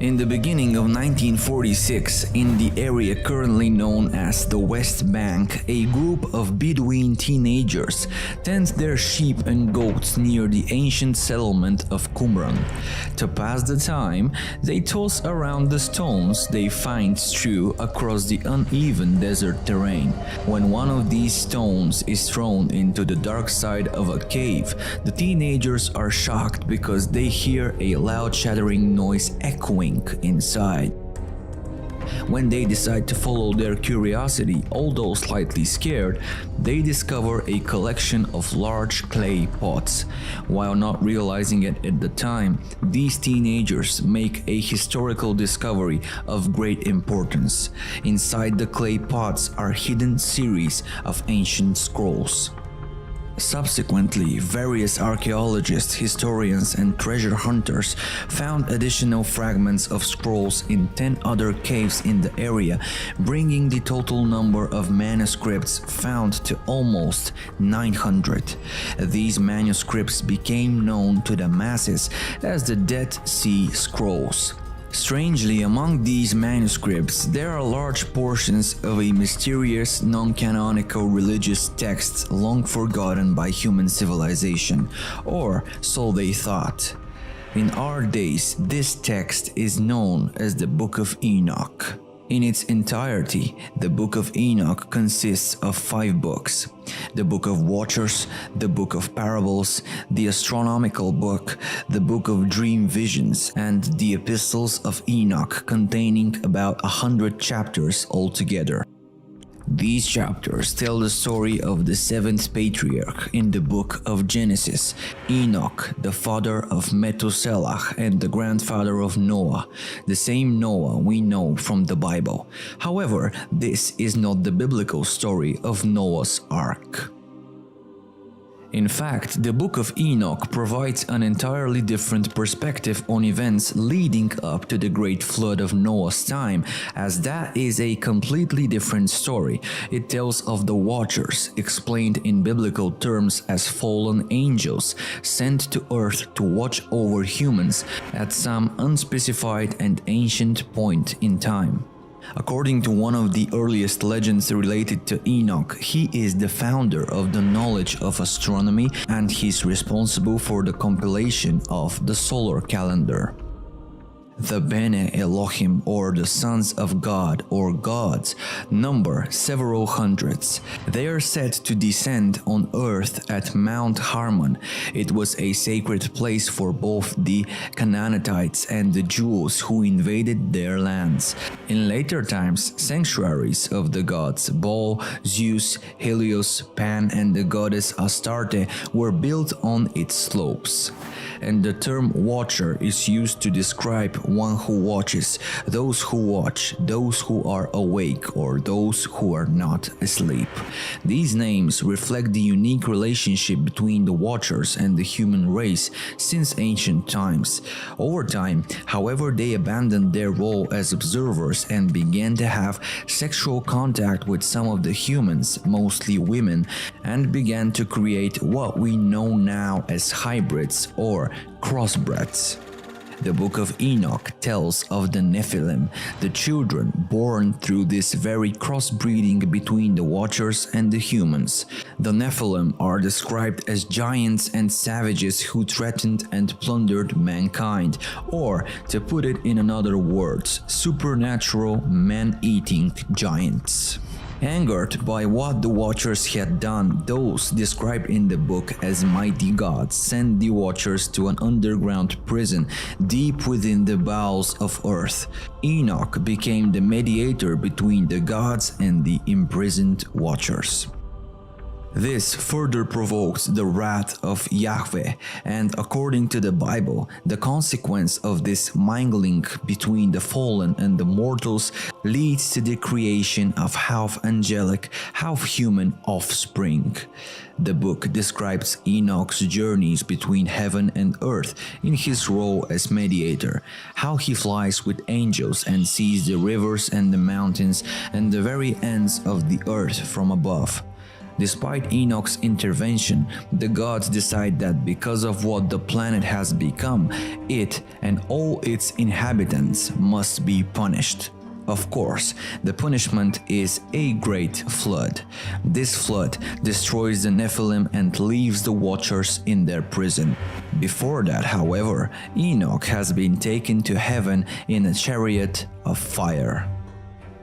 In the beginning of 1946, in the area currently known as the West Bank, a group of Bedouin teenagers tend their sheep and goats near the ancient settlement of Qumran. To pass the time, they toss around the stones they find strewn across the uneven desert terrain. When one of these stones is thrown into the dark side of a cave, the teenagers are shocked because they hear a loud shattering noise echoing inside. When they decide to follow their curiosity, although slightly scared, they discover a collection of large clay pots. While not realizing it at the time, these teenagers make a historical discovery of great importance. Inside the clay pots are hidden series of ancient scrolls. Subsequently, various archaeologists, historians, and treasure hunters found additional fragments of scrolls in 10 other caves in the area, bringing the total number of manuscripts found to almost 900. These manuscripts became known to the masses as the Dead Sea Scrolls. Strangely, among these manuscripts, there are large portions of a mysterious, non-canonical religious text long forgotten by human civilization, or so they thought. In our days, this text is known as the Book of Enoch. In its entirety, the Book of Enoch consists of 5 books: the Book of Watchers, the Book of Parables, the Astronomical Book, the Book of Dream Visions, and the Epistles of Enoch, containing about 100 chapters altogether. These chapters tell the story of the 7th patriarch in the book of Genesis, Enoch, the father of Methuselah and the grandfather of Noah, the same Noah we know from the Bible. However, this is not the biblical story of Noah's Ark. In fact, the Book of Enoch provides an entirely different perspective on events leading up to the Great Flood of Noah's time, as that is a completely different story. It tells of the Watchers, explained in biblical terms as fallen angels, sent to earth to watch over humans at some unspecified and ancient point in time. According to one of the earliest legends related to Enoch, he is the founder of the knowledge of astronomy and he's responsible for the compilation of the solar calendar. The Bene Elohim, or the sons of God or gods, number several hundreds. They are said to descend on earth at Mount Hermon. It was a sacred place for both the Canaanites and the Jews who invaded their lands. In later times, sanctuaries of the gods Baal, Zeus, Helios, Pan, and the goddess Astarte were built on its slopes. And the term watcher is used to describe one who watches, those who watch, those who are awake, or those who are not asleep. These names reflect the unique relationship between the watchers and the human race since ancient times. Over time, however, they abandoned their role as observers and began to have sexual contact with some of the humans, mostly women, and began to create what we know now as hybrids or crossbreds. The Book of Enoch tells of the Nephilim, the children born through this very crossbreeding between the Watchers and the humans. The Nephilim are described as giants and savages who threatened and plundered mankind, or, to put it in other words, supernatural man-eating giants. Angered by what the Watchers had done, those described in the book as mighty gods sent the Watchers to an underground prison deep within the bowels of earth. Enoch became the mediator between the gods and the imprisoned Watchers. This further provoked the wrath of Yahweh, and according to the Bible, the consequence of this mingling between the fallen and the mortals leads to the creation of half-angelic, half-human offspring. The book describes Enoch's journeys between heaven and earth in his role as mediator, how he flies with angels and sees the rivers and the mountains and the very ends of the earth from above. Despite Enoch's intervention, the gods decide that because of what the planet has become, it and all its inhabitants must be punished. Of course, the punishment is a great flood. This flood destroys the Nephilim and leaves the Watchers in their prison. Before that, however, Enoch has been taken to heaven in a chariot of fire.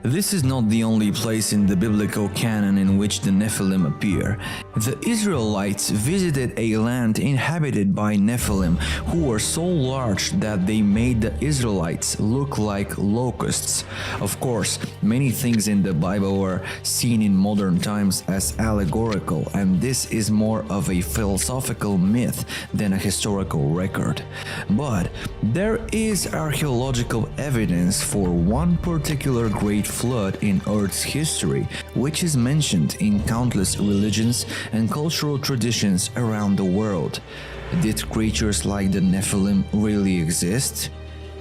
This is not the only place in the biblical canon in which the Nephilim appear. The Israelites visited a land inhabited by Nephilim who were so large that they made the Israelites look like locusts. Of course, many things in the Bible were seen in modern times as allegorical, and this is more of a philosophical myth than a historical record. But there is archaeological evidence for one particular great flood in Earth's history, which is mentioned in countless religions and cultural traditions around the world. Did creatures like the Nephilim really exist?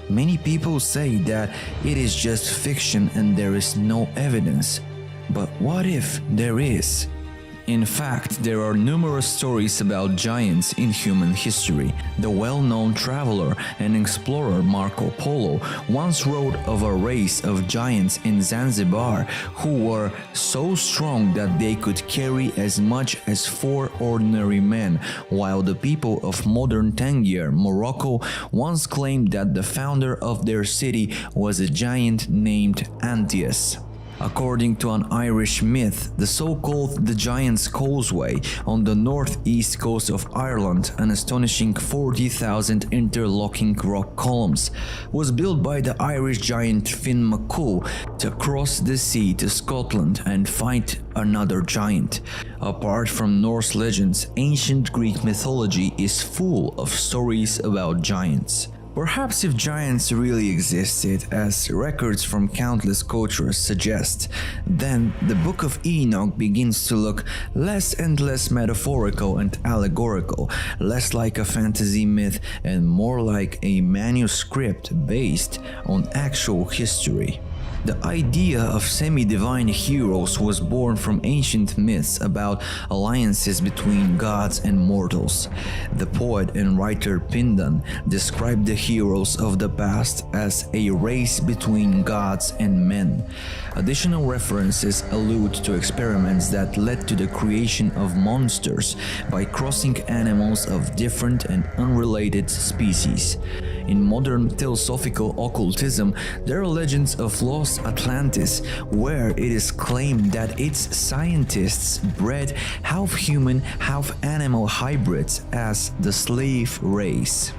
Many people say that it is just fiction and there is no evidence. But what if there is? In fact, there are numerous stories about giants in human history. The well-known traveler and explorer Marco Polo once wrote of a race of giants in Zanzibar who were so strong that they could carry as much as 4 ordinary men, while the people of modern Tangier, Morocco, once claimed that the founder of their city was a giant named Antaeus. According to an Irish myth, the so-called the Giant's Causeway on the northeast coast of Ireland, an astonishing 40,000 interlocking rock columns, was built by the Irish giant Finn McCool to cross the sea to Scotland and fight another giant. Apart from Norse legends, ancient Greek mythology is full of stories about giants. Perhaps if giants really existed, as records from countless cultures suggest, then the Book of Enoch begins to look less and less metaphorical and allegorical, less like a fantasy myth and more like a manuscript based on actual history. The idea of semi-divine heroes was born from ancient myths about alliances between gods and mortals. The poet and writer Pindan described the heroes of the past as a race between gods and men. Additional references allude to experiments that led to the creation of monsters by crossing animals of different and unrelated species. In modern theosophical occultism, there are legends of lost Atlantis, where it is claimed that its scientists bred half-human, half-animal hybrids as the slave race.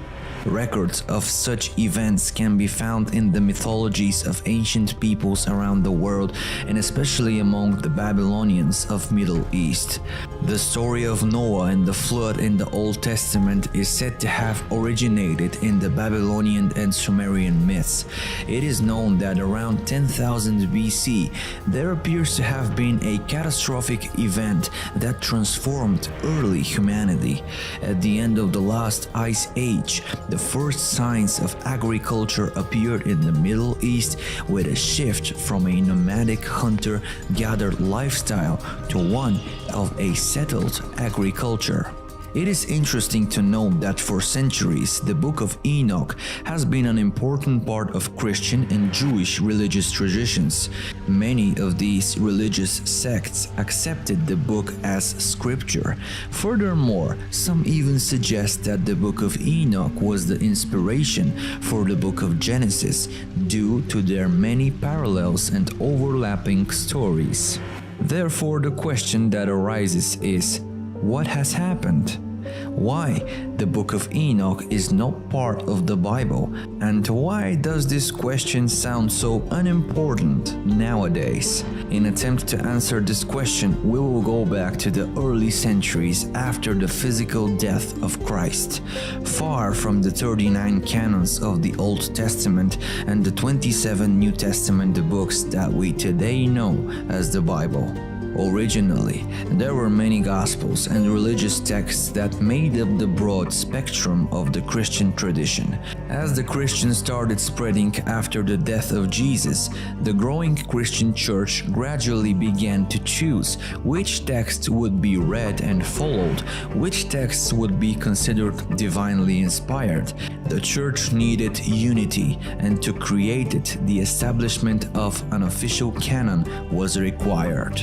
Records of such events can be found in the mythologies of ancient peoples around the world, and especially among the Babylonians of Middle East. The story of Noah and the flood in the Old Testament is said to have originated in the Babylonian and Sumerian myths. It is known that around 10,000 BC, there appears to have been a catastrophic event that transformed early humanity. At the end of the last ice age, the first signs of agriculture appeared in the Middle East, with a shift from a nomadic hunter-gatherer lifestyle to one of a settled agriculture. It is interesting to note that for centuries, the Book of Enoch has been an important part of Christian and Jewish religious traditions. Many of these religious sects accepted the book as scripture. Furthermore, some even suggest that the Book of Enoch was the inspiration for the Book of Genesis due to their many parallels and overlapping stories. Therefore, the question that arises is, what has happened? Why the Book of Enoch is not part of the Bible? And why does this question sound so unimportant nowadays? In an attempt to answer this question, we will go back to the early centuries after the physical death of Christ, far from the 39 canons of the Old Testament and the 27 New Testament books that we today know as the Bible. Originally, there were many Gospels and religious texts that made up the broad spectrum of the Christian tradition. As the Christians started spreading after the death of Jesus, the growing Christian church gradually began to choose which texts would be read and followed, which texts would be considered divinely inspired. The church needed unity, and to create it, the establishment of an official canon was required.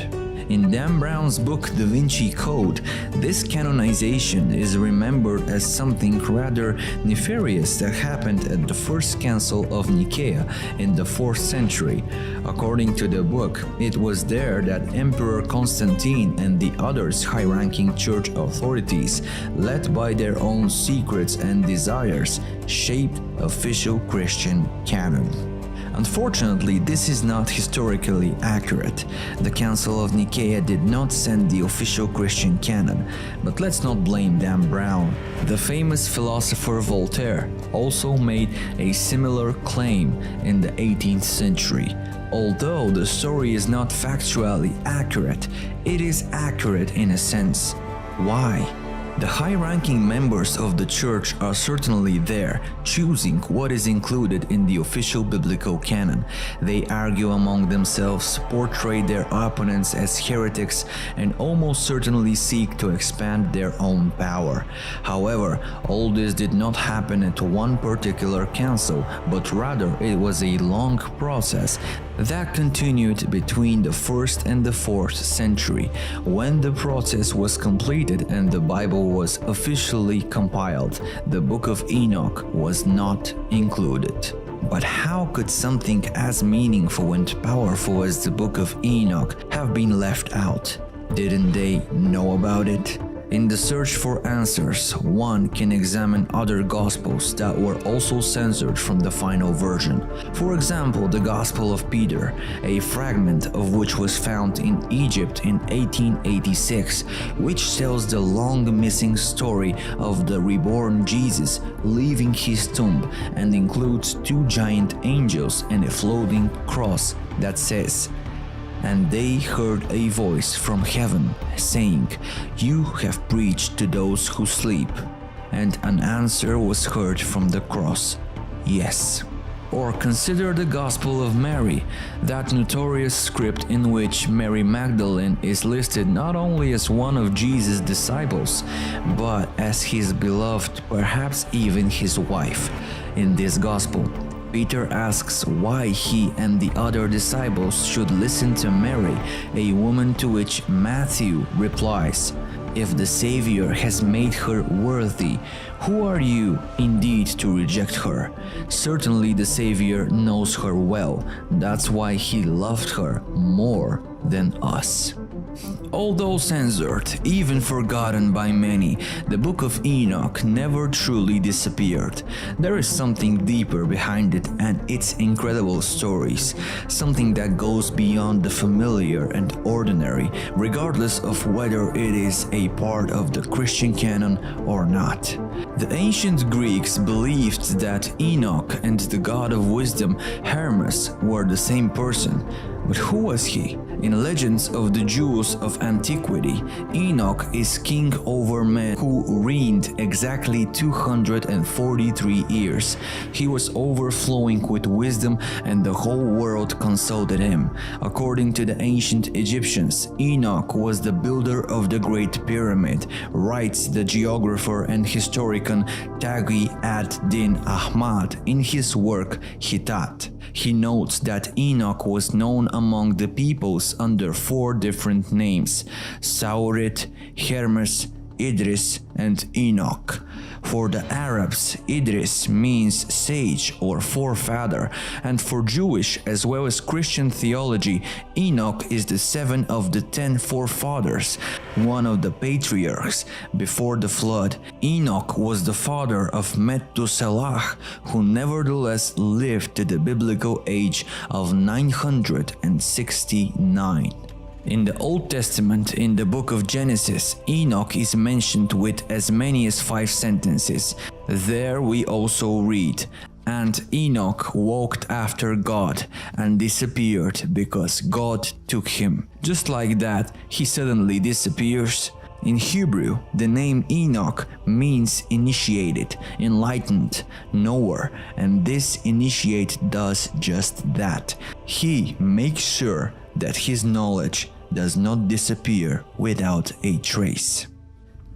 In Dan Brown's book Da Vinci Code, this canonization is remembered as something rather nefarious that happened at the First Council of Nicaea in the 4th century. According to the book, it was there that Emperor Constantine and the others high-ranking church authorities, led by their own secrets and desires, shaped official Christian canon. Unfortunately, this is not historically accurate. The Council of Nicaea did not send the official Christian canon, but let's not blame Dan Brown. The famous philosopher Voltaire also made a similar claim in the 18th century. Although the story is not factually accurate, it is accurate in a sense. Why? The high-ranking members of the church are certainly there, choosing what is included in the official biblical canon. They argue among themselves, portray their opponents as heretics, and almost certainly seek to expand their own power. However, all this did not happen at one particular council, but rather it was a long process that continued between the 1st and the 4th century. When the process was completed and the Bible was officially compiled, the Book of Enoch was not included. But how could something as meaningful and powerful as the Book of Enoch have been left out? Didn't they know about it? In the search for answers, one can examine other Gospels that were also censored from the final version. For example, the Gospel of Peter, a fragment of which was found in Egypt in 1886, which tells the long-missing story of the reborn Jesus leaving his tomb and includes 2 giant angels and a floating cross that says, "And they heard a voice from heaven, saying, 'You have preached to those who sleep.' And an answer was heard from the cross, 'Yes.'" Or consider the Gospel of Mary, that notorious script in which Mary Magdalene is listed not only as one of Jesus' disciples, but as his beloved, perhaps even his wife. In this Gospel, Peter asks why he and the other disciples should listen to Mary, a woman to which Matthew replies, "If the Savior has made her worthy, who are you indeed to reject her? Certainly the Savior knows her well, that's why he loved her more than us." Although censored, even forgotten by many, the Book of Enoch never truly disappeared. There is something deeper behind it and its incredible stories, something that goes beyond the familiar and ordinary, regardless of whether it is a part of the Christian canon or not. The ancient Greeks believed that Enoch and the god of wisdom, Hermes, were the same person. But who was he? In legends of the Jews of antiquity, Enoch is king over men who reigned exactly 243 years. He was overflowing with wisdom and the whole world consulted him. According to the ancient Egyptians, Enoch was the builder of the Great Pyramid, writes the geographer and historian Taghi ad-Din Ahmad in his work Hittat. He notes that Enoch was known among the peoples under 4 different names: Saurit, Hermes, Idris, and Enoch. For the Arabs, Idris means sage or forefather, and for Jewish as well as Christian theology, Enoch is the 7th of the 10 forefathers, one of the patriarchs. Before the flood, Enoch was the father of Methuselah, who nevertheless lived to the biblical age of 969. In the Old Testament, in the book of Genesis, Enoch is mentioned with as many as 5 sentences. There we also read, And Enoch walked after God and disappeared because God took him. Just like that, he suddenly disappears. In Hebrew, the name Enoch means initiated, enlightened, knower, and this initiate does just that. He makes sure that his knowledge does not disappear without a trace.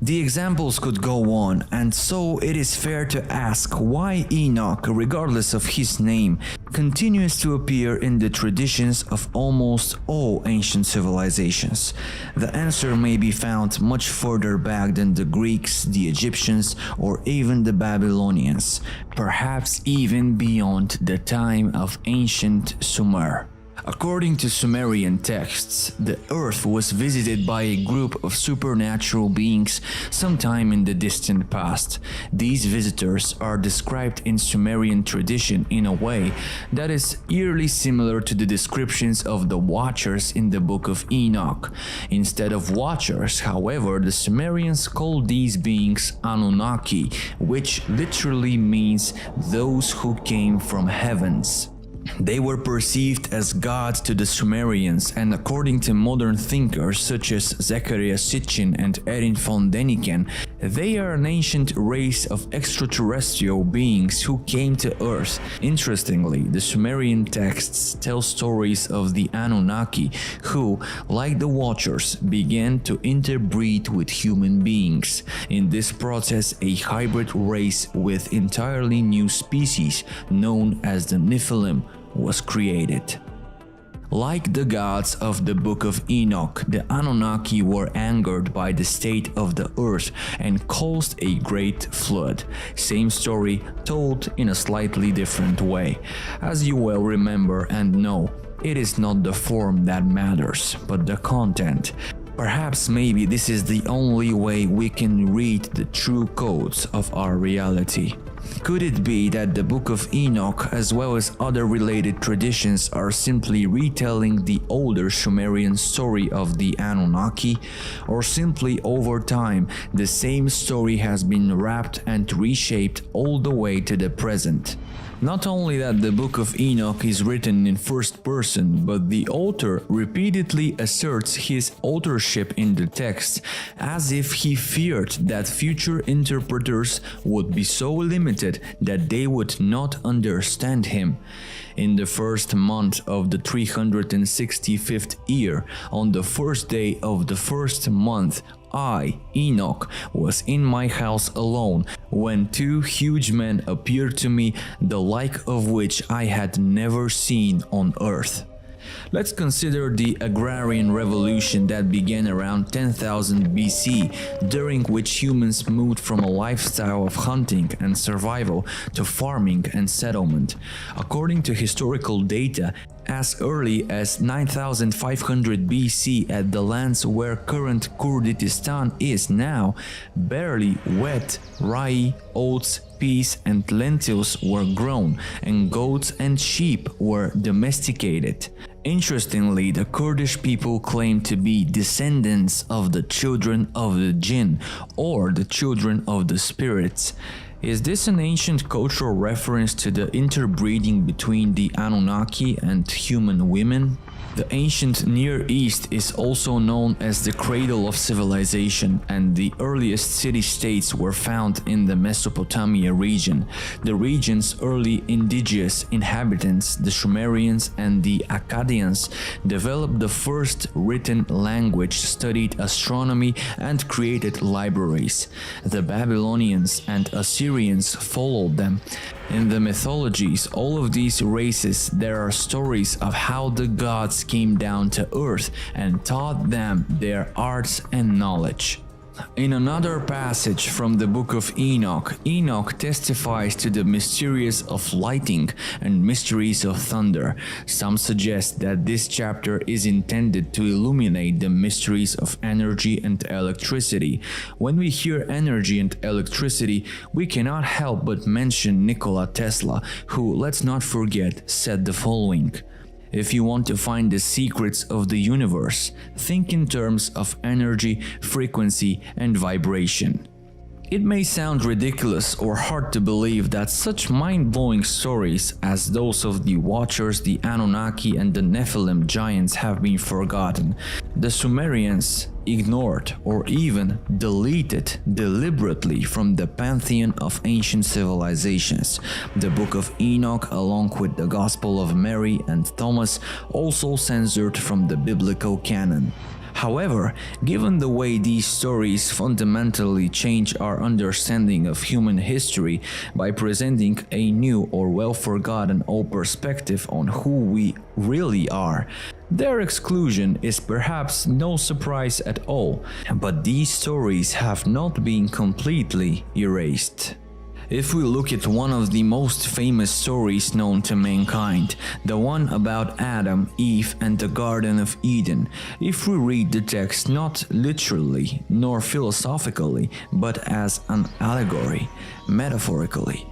The examples could go on, and so it is fair to ask why Enoch, regardless of his name, continues to appear in the traditions of almost all ancient civilizations. The answer may be found much further back than the Greeks, the Egyptians, or even the Babylonians, perhaps even beyond the time of ancient Sumer. According to Sumerian texts, the earth was visited by a group of supernatural beings sometime in the distant past. These visitors are described in Sumerian tradition in a way that is eerily similar to the descriptions of the Watchers in the Book of Enoch. Instead of Watchers, however, the Sumerians called these beings Anunnaki, which literally means those who came from heavens. They were perceived as gods to the Sumerians, and according to modern thinkers such as Zechariah Sitchin and Erin von Däniken, they are an ancient race of extraterrestrial beings who came to Earth. Interestingly, the Sumerian texts tell stories of the Anunnaki who, like the Watchers, began to interbreed with human beings. In this process, a hybrid race with entirely new species, known as the Nephilim, was created. Like the gods of the Book of Enoch, the Anunnaki were angered by the state of the earth and caused a great flood. Same story told in a slightly different way. As you well remember and know, it is not the form that matters, but the content. Perhaps maybe this is the only way we can read the true codes of our reality. Could it be that the Book of Enoch, as well as other related traditions, are simply retelling the older Sumerian story of the Anunnaki? Or simply over time, the same story has been wrapped and reshaped all the way to the present? Not only that the Book of Enoch is written in first person, but the author repeatedly asserts his authorship in the text, as if he feared that future interpreters would be so limited that they would not understand him. In the first month of the 365th year, on the first day of the first month, I, Enoch, was in my house alone when two huge men appeared to me, the like of which I had never seen on earth. Let's consider the agrarian revolution that began around 10,000 BC, during which humans moved from a lifestyle of hunting and survival to farming and settlement. According to historical data, as early as 9500 BC at the lands where current Kurdistan is now, barley, wheat, rye, oats, peas and lentils were grown, and goats and sheep were domesticated. Interestingly, the Kurdish people claim to be descendants of the children of the jinn, or the children of the spirits. Is this an ancient cultural reference to the interbreeding between the Anunnaki and human women? The ancient Near East is also known as the cradle of civilization, and the earliest city-states were found in the Mesopotamia region. The region's early indigenous inhabitants, the Sumerians and the Akkadians, developed the first written language, studied astronomy, and created libraries. The Babylonians and Assyrians followed them. In the mythologies, all of these races, there are stories of how the gods came down to earth and taught them their arts and knowledge. In another passage from the Book of Enoch, Enoch testifies to the mysteries of lighting and mysteries of thunder. Some suggest that this chapter is intended to illuminate the mysteries of energy and electricity. When we hear energy and electricity, we cannot help but mention Nikola Tesla, who, let's not forget, said the following: "If you want to find the secrets of the universe, think in terms of energy, frequency, and vibration." It may sound ridiculous or hard to believe that such mind-blowing stories as those of the Watchers, the Anunnaki, and the Nephilim giants have been forgotten. The Sumerians ignored or even deleted deliberately from the pantheon of ancient civilizations. The Book of Enoch, along with the Gospel of Mary and Thomas, also censored from the biblical canon. However, given the way these stories fundamentally change our understanding of human history by presenting a new or well-forgotten old perspective on who we really are, their exclusion is perhaps no surprise at all. But these stories have not been completely erased. If we look at one of the most famous stories known to mankind, the one about Adam, Eve, and the Garden of Eden, if we read the text not literally nor philosophically, but as an allegory, metaphorically,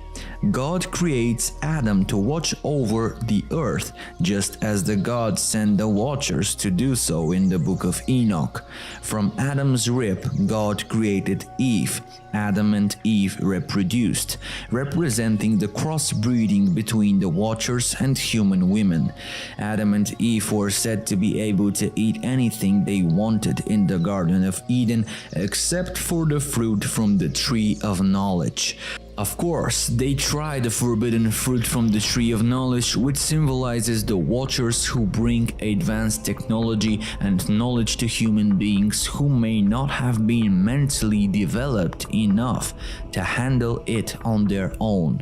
God creates Adam to watch over the earth, just as the gods sent the Watchers to do so in the Book of Enoch. From Adam's rib, God created Eve. Adam and Eve reproduced, representing the crossbreeding between the Watchers and human women. Adam and Eve were said to be able to eat anything they wanted in the Garden of Eden except for the fruit from the tree of knowledge. Of course, they tried the forbidden fruit from the tree of knowledge, which symbolizes the Watchers who bring advanced technology and knowledge to human beings who may not have been mentally developed enough to handle it on their own.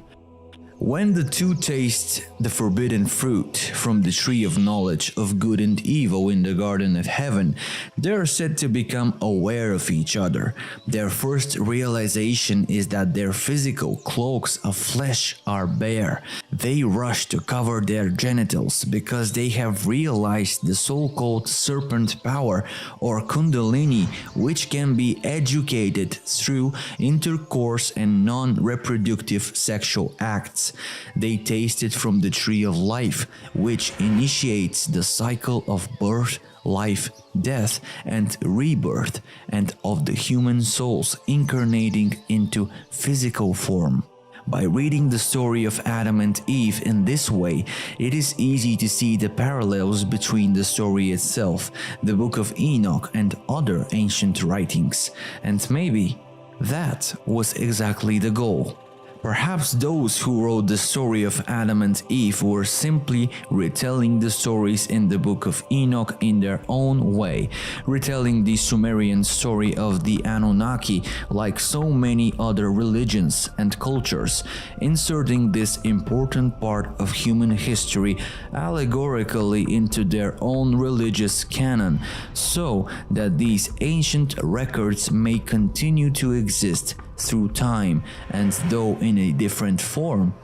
When the two taste the forbidden fruit from the tree of knowledge of good and evil in the Garden of Heaven, they are said to become aware of each other. Their first realization is that their physical cloaks of flesh are bare. They rush to cover their genitals because they have realized the so-called serpent power or kundalini, which can be educated through intercourse and non-reproductive sexual acts. They tasted from the tree of life, which initiates the cycle of birth, life, death, and rebirth, and of the human souls incarnating into physical form. By reading the story of Adam and Eve in this way, it is easy to see the parallels between the story itself, the Book of Enoch, and other ancient writings. And maybe that was exactly the goal. Perhaps those who wrote the story of Adam and Eve were simply retelling the stories in the Book of Enoch in their own way, retelling the Sumerian story of the Anunnaki like so many other religions and cultures, inserting this important part of human history allegorically into their own religious canon, so that these ancient records may continue to exist through time, and though in a different form,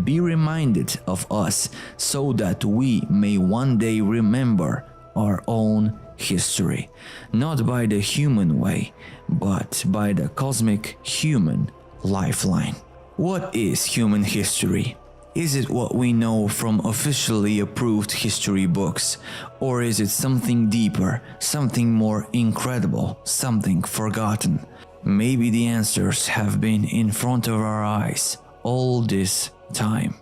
be reminded of us so that we may one day remember our own history, not by the human way, but by the cosmic human lifeline. What is human history? Is it what we know from officially approved history books? Or is it something deeper, something more incredible, something forgotten? Maybe the answers have been in front of our eyes all this time.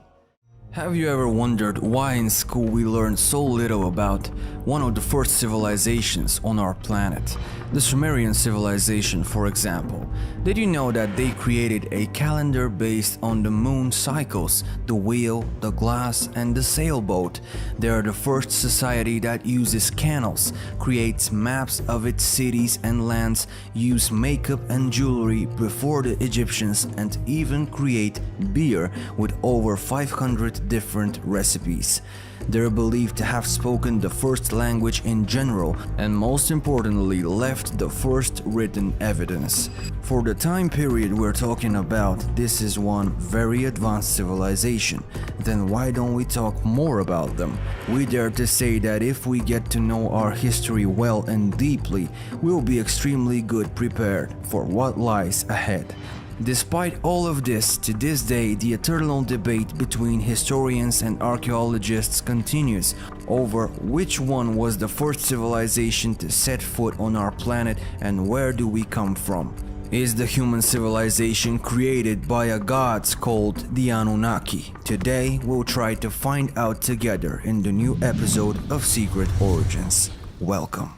Have you ever wondered why in school we learn so little about one of the first civilizations on our planet? The Sumerian civilization, for example. Did you know that they created a calendar based on the moon cycles, the wheel, the glass, and the sailboat? They are the first society that uses canals, creates maps of its cities and lands, use makeup and jewelry before the Egyptians, and even create beer with over 500 different recipes. They're believed to have spoken the first language in general, and most importantly left the first written evidence. For the time period we're talking about, this is one very advanced civilization. Then why don't we talk more about them? We dare to say that if we get to know our history well and deeply, we'll be extremely good prepared for what lies ahead. Despite all of this, to this day, the eternal debate between historians and archaeologists continues over which one was the first civilization to set foot on our planet and where do we come from. is the human civilization created by a gods called the Anunnaki. Today we'll try to find out together in the new episode of Secret Origins. Welcome.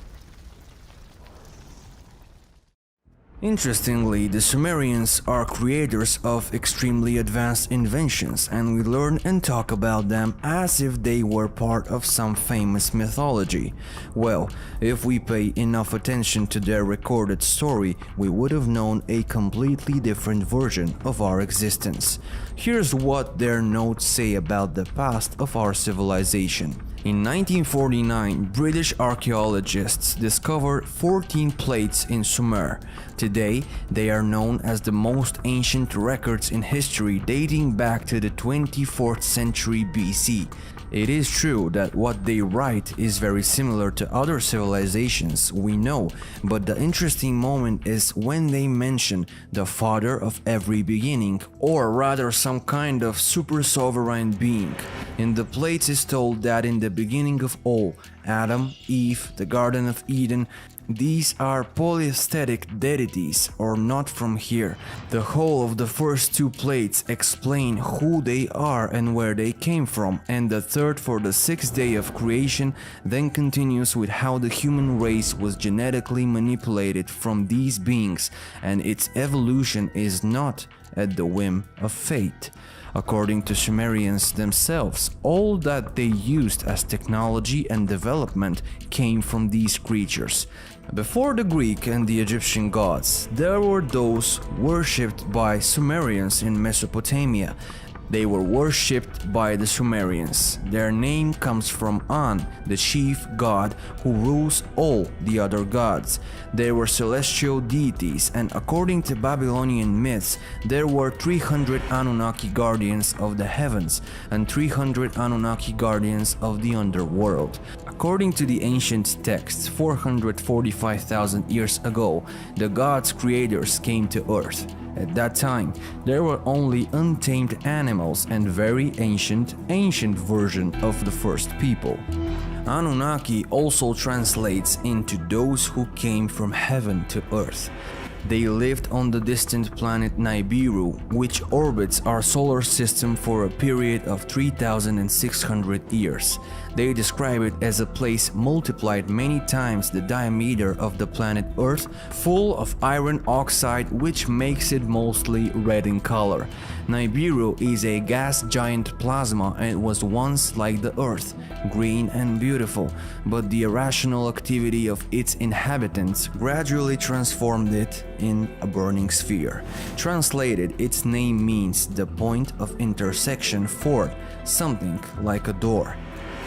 Interestingly, the Sumerians are creators of extremely advanced inventions, and we learn and talk about them as if they were part of some famous mythology. Well, if we pay enough attention to their recorded story, we would have known a completely different version of our existence. Here's what their notes say about the past of our civilization. In 1949, British archaeologists discovered 14 plates in Sumer. Today, they are known as the most ancient records in history, dating back to the 24th century BC. It is true that what they write is very similar to other civilizations we know, but the interesting moment is when they mention the father of every beginning, or rather some kind of super sovereign being. In the plates is told that in the beginning of all, Adam, Eve, the Garden of Eden, these are polytheistic deities, or not from here. The whole of the first two plates explain who they are and where they came from, and the third for the sixth day of creation then continues with how the human race was genetically manipulated from these beings, and its evolution is not at the whim of fate. According to Sumerians themselves, all that they used as technology and development came from these creatures. Before the Greek and the Egyptian gods, there were those worshipped by Sumerians in Mesopotamia. They were worshipped by the Sumerians. Their name comes from An, the chief god who rules all the other gods. They were celestial deities, and according to Babylonian myths, there were 300 Anunnaki guardians of the heavens and 300 Anunnaki guardians of the underworld. According to the ancient texts, 445,000 years ago, the gods' creators came to Earth. At that time, there were only untamed animals and very ancient version of the first people. Anunnaki also translates into those who came from heaven to earth. They lived on the distant planet Nibiru, which orbits our solar system for a period of 3,600 years. They describe it as a place multiplied many times the diameter of the planet Earth, full of iron oxide, which makes it mostly red in color. Nibiru is a gas giant plasma and it was once like the Earth, green and beautiful, but the irrational activity of its inhabitants gradually transformed it in a burning sphere. Translated, its name means the point of intersection for something like a door.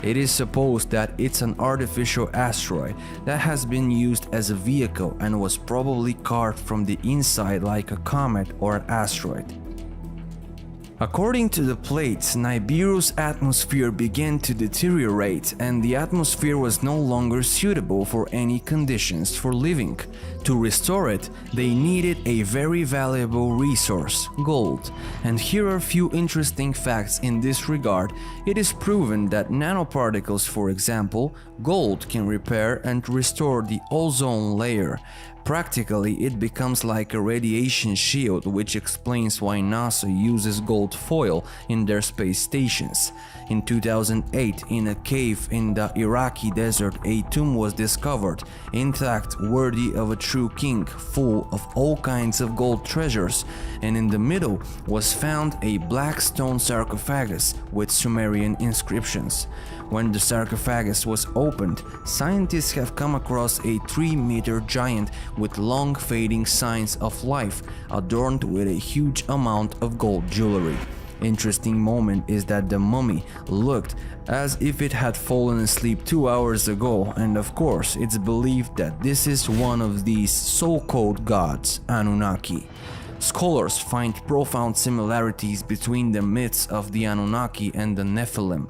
It is supposed that it's an artificial asteroid that has been used as a vehicle and was probably carved from the inside like a comet or an asteroid. According to the plates, Nibiru's atmosphere began to deteriorate and the atmosphere was no longer suitable for any conditions for living. To restore it, they needed a very valuable resource, gold. And here are a few interesting facts in this regard. It is proven that nanoparticles, for example, gold can repair and restore the ozone layer. Practically, it becomes like a radiation shield, which explains why NASA uses gold foil in their space stations. In 2008, in a cave in the Iraqi desert, a tomb was discovered, intact, worthy of a true king, full of all kinds of gold treasures, and in the middle was found a black stone sarcophagus with Sumerian inscriptions. When the sarcophagus was opened, scientists have come across a 3-meter giant with long fading signs of life, adorned with a huge amount of gold jewelry. Interesting moment is that the mummy looked as if it had fallen asleep 2 hours ago, and of course it's believed that this is one of these so-called gods, Anunnaki. Scholars find profound similarities between the myths of the Anunnaki and the Nephilim.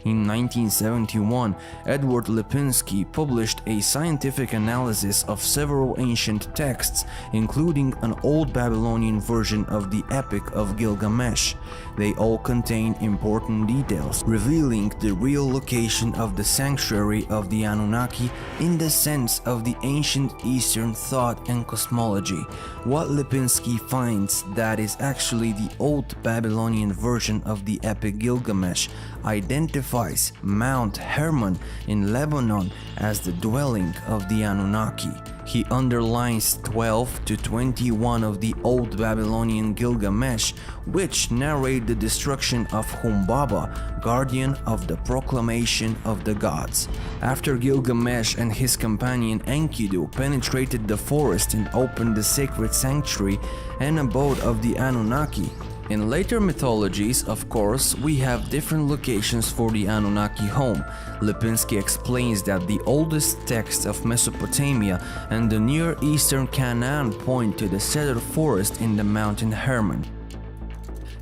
In 1971, Edward Lipinski published a scientific analysis of several ancient texts, including an Old Babylonian version of the Epic of Gilgamesh. They all contain important details, revealing the real location of the sanctuary of the Anunnaki in the sense of the ancient Eastern thought and cosmology. What Lipinski finds that is actually the Old Babylonian version of the Epic Gilgamesh identifies Mount Hermon in Lebanon as the dwelling of the Anunnaki. He underlines 12 to 21 of the Old Babylonian Gilgamesh, which narrate the destruction of Humbaba, guardian of the proclamation of the gods. After Gilgamesh and his companion Enkidu penetrated the forest and opened the sacred sanctuary and abode of the Anunnaki. In later mythologies, of course, we have different locations for the Anunnaki home. Lipinski explains that the oldest texts of Mesopotamia and the Near Eastern Canaan point to the cedar forest in the mountain Hermon.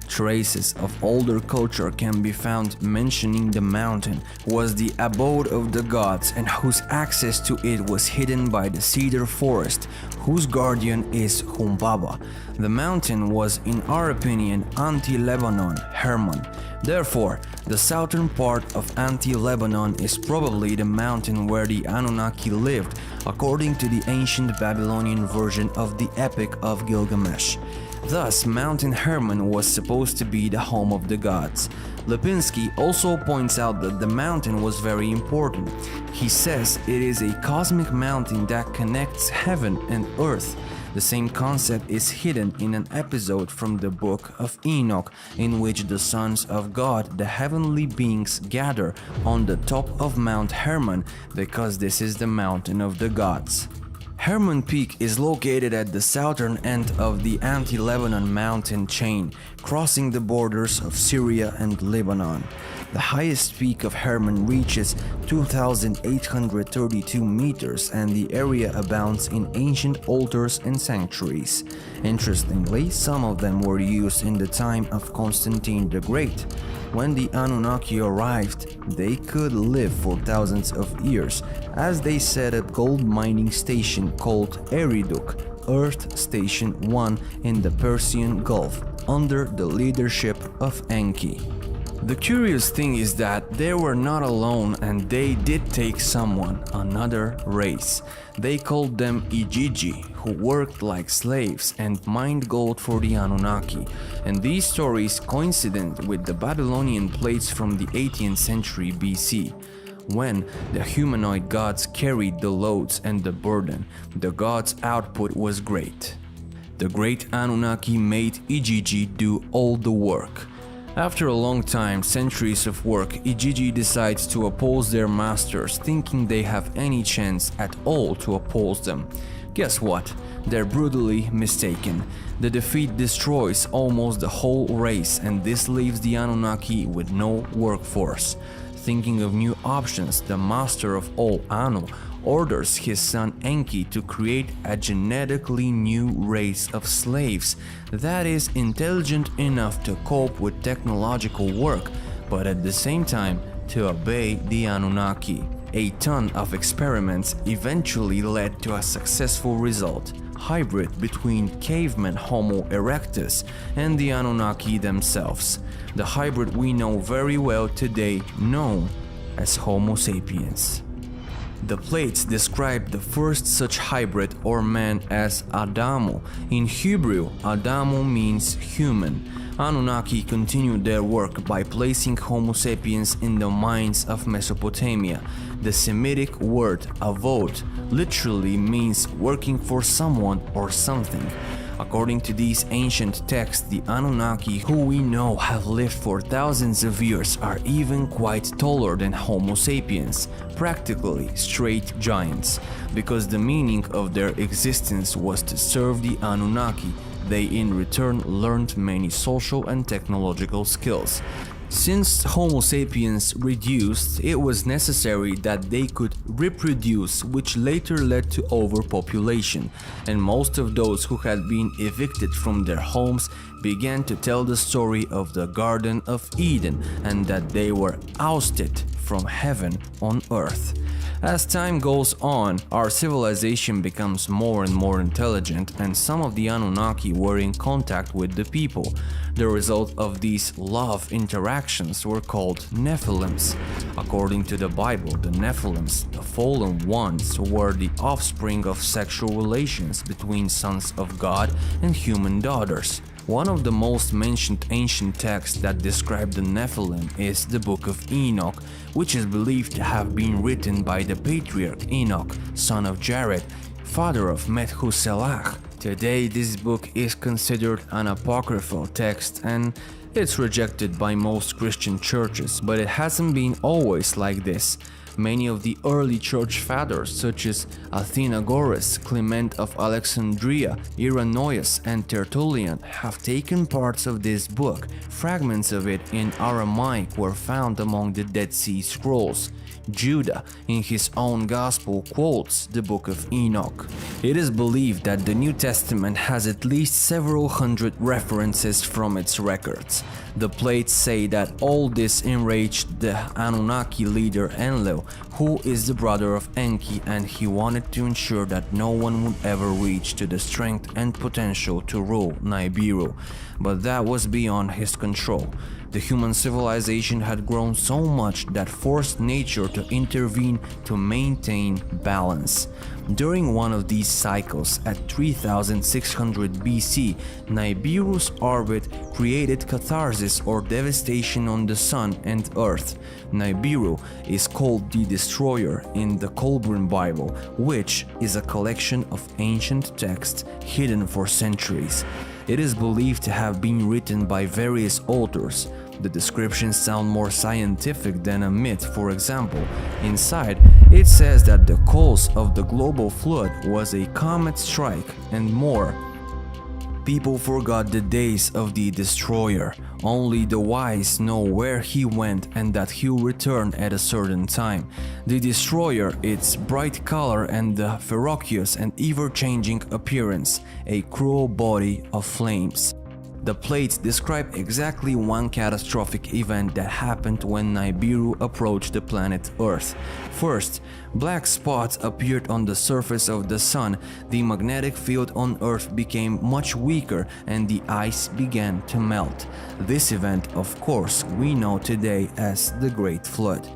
Traces of older culture can be found mentioning the mountain was the abode of the gods and whose access to it was hidden by the cedar forest, whose guardian is Humbaba. The mountain was, in our opinion, anti-Lebanon, Hermon. Therefore, the southern part of anti-Lebanon is probably the mountain where the Anunnaki lived, according to the ancient Babylonian version of the Epic of Gilgamesh. Thus, Mountain Hermon was supposed to be the home of the gods. Lipinski also points out that the mountain was very important. He says it is a cosmic mountain that connects heaven and earth. The same concept is hidden in an episode from the Book of Enoch, in which the sons of God, the heavenly beings, gather on the top of Mount Hermon because this is the mountain of the gods. Hermon Peak is located at the southern end of the anti-Lebanon mountain chain, crossing the borders of Syria and Lebanon. The highest peak of Hermon reaches 2,832 meters, and the area abounds in ancient altars and sanctuaries. Interestingly, some of them were used in the time of Constantine the Great. When the Anunnaki arrived, they could live for thousands of years, as they set up gold mining station called Eriduk, Earth Station 1 in the Persian Gulf, under the leadership of Enki. The curious thing is that they were not alone, and they did take someone, another race. They called them Igigi, who worked like slaves and mined gold for the Anunnaki. And these stories coincident with the Babylonian plates from the 18th century BC. When the humanoid gods carried the loads and the burden, the gods' output was great. The great Anunnaki made Igigi do all the work. After a long time, centuries of work, Igigi decides to oppose their masters, thinking they have any chance at all to oppose them. Guess what? They're brutally mistaken. The defeat destroys almost the whole race, and this leaves the Anunnaki with no workforce. Thinking of new options, the master of all Anu orders his son Enki to create a genetically new race of slaves that is intelligent enough to cope with technological work, but at the same time to obey the Anunnaki. A ton of experiments eventually led to a successful result: hybrid between caveman Homo erectus and the Anunnaki themselves. The hybrid we know very well today, known as Homo sapiens. The plates describe the first such hybrid or man as Adamu. In Hebrew, Adamu means human. Anunnaki continued their work by placing Homo sapiens in the mines of Mesopotamia. The Semitic word avod literally means working for someone or something. According to these ancient texts, the Anunnaki, who we know have lived for thousands of years, are even quite taller than Homo sapiens, practically straight giants. Because the meaning of their existence was to serve the Anunnaki, they in return learned many social and technological skills. Since Homo sapiens reduced, it was necessary that they could reproduce, which later led to overpopulation, and most of those who had been evicted from their homes began to tell the story of the Garden of Eden and that they were ousted from heaven on earth. As time goes on, our civilization becomes more and more intelligent, and some of the Anunnaki were in contact with the people. The result of these love interactions were called Nephilims. According to the Bible, the Nephilims, the fallen ones, were the offspring of sexual relations between sons of God and human daughters. One of the most mentioned ancient texts that describe the Nephilim is the Book of Enoch, which is believed to have been written by the patriarch Enoch, son of Jared, father of Methuselah. Today, this book is considered an apocryphal text and it's rejected by most Christian churches, but it hasn't been always like this. Many of the early church fathers, such as Athenagoras, Clement of Alexandria, Irenaeus, and Tertullian, have taken parts of this book. Fragments of it in Aramaic were found among the Dead Sea Scrolls. Judah, in his own gospel, quotes the Book of Enoch. It is believed that the New Testament has at least several hundred references from its records. The plates say that all this enraged the Anunnaki leader Enlil, who is the brother of Enki, and he wanted to ensure that no one would ever reach to the strength and potential to rule Nibiru, but that was beyond his control. The human civilization had grown so much that forced nature to intervene to maintain balance. During one of these cycles, at 3600 BC, Nibiru's orbit created catharsis or devastation on the Sun and Earth. Nibiru is called the Destroyer in the Colburn Bible, which is a collection of ancient texts hidden for centuries. It is believed to have been written by various authors. The descriptions sound more scientific than a myth. For example, inside it says that the cause of the global flood was a comet strike and more. People forgot the days of the destroyer. Only the wise know where he went and that he'll return at a certain time. The destroyer, its bright color and the ferocious and ever-changing appearance, a cruel body of flames. The plates describe exactly one catastrophic event that happened when Nibiru approached the planet Earth. First, black spots appeared on the surface of the Sun, the magnetic field on Earth became much weaker and the ice began to melt. This event, of course, we know today as the Great Flood.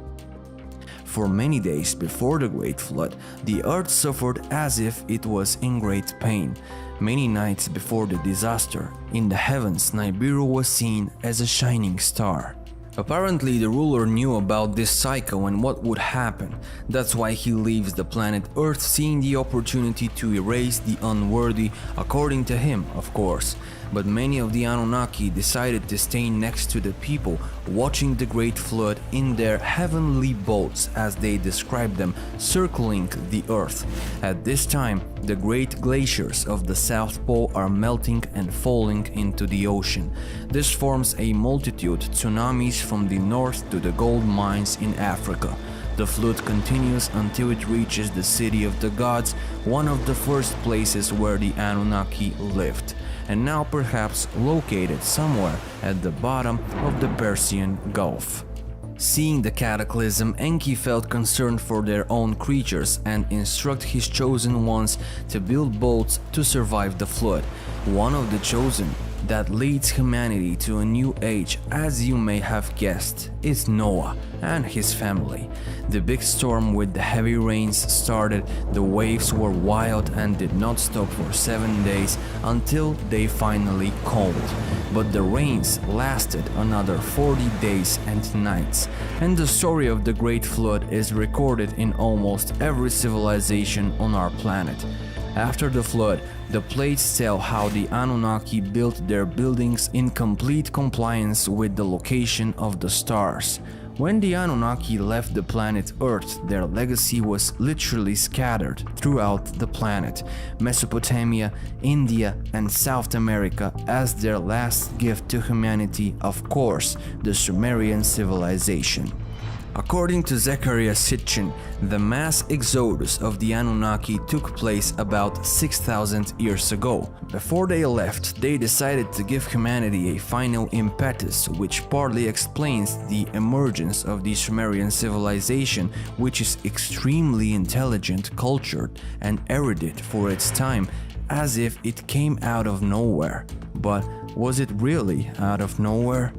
For many days before the Great Flood, the Earth suffered as if it was in great pain. Many nights before the disaster, in the heavens Nibiru was seen as a shining star. Apparently the ruler knew about this cycle and what would happen. That's why he leaves the planet Earth, seeing the opportunity to erase the unworthy, according to him, of course. But many of the Anunnaki decided to stay next to the people, watching the Great Flood in their heavenly boats, as they described them, circling the Earth. At this time, the great glaciers of the South Pole are melting and falling into the ocean. This forms a multitude tsunamis from the north to the gold mines in Africa. The flood continues until it reaches the city of the gods, one of the first places where the Anunnaki lived, and now perhaps located somewhere at the bottom of the Persian Gulf. Seeing the cataclysm, Enki felt concerned for their own creatures and instructed his chosen ones to build boats to survive the flood. One of the chosen that leads humanity to a new age, as you may have guessed, is Noah and his family. The big storm with the heavy rains started, the waves were wild and did not stop for 7 days until they finally calmed. But the rains lasted another 40 days and nights, and the story of the Great Flood is recorded in almost every civilization on our planet. After the flood, the plates tell how the Anunnaki built their buildings in complete compliance with the location of the stars. When the Anunnaki left the planet Earth, their legacy was literally scattered throughout the planet, Mesopotamia, India, and South America as their last gift to humanity, of course, the Sumerian civilization. According to Zecharia Sitchin, the mass exodus of the Anunnaki took place about 6,000 years ago. Before they left, they decided to give humanity a final impetus, which partly explains the emergence of the Sumerian civilization, which is extremely intelligent, cultured, and erudite for its time, as if it came out of nowhere. But was it really out of nowhere?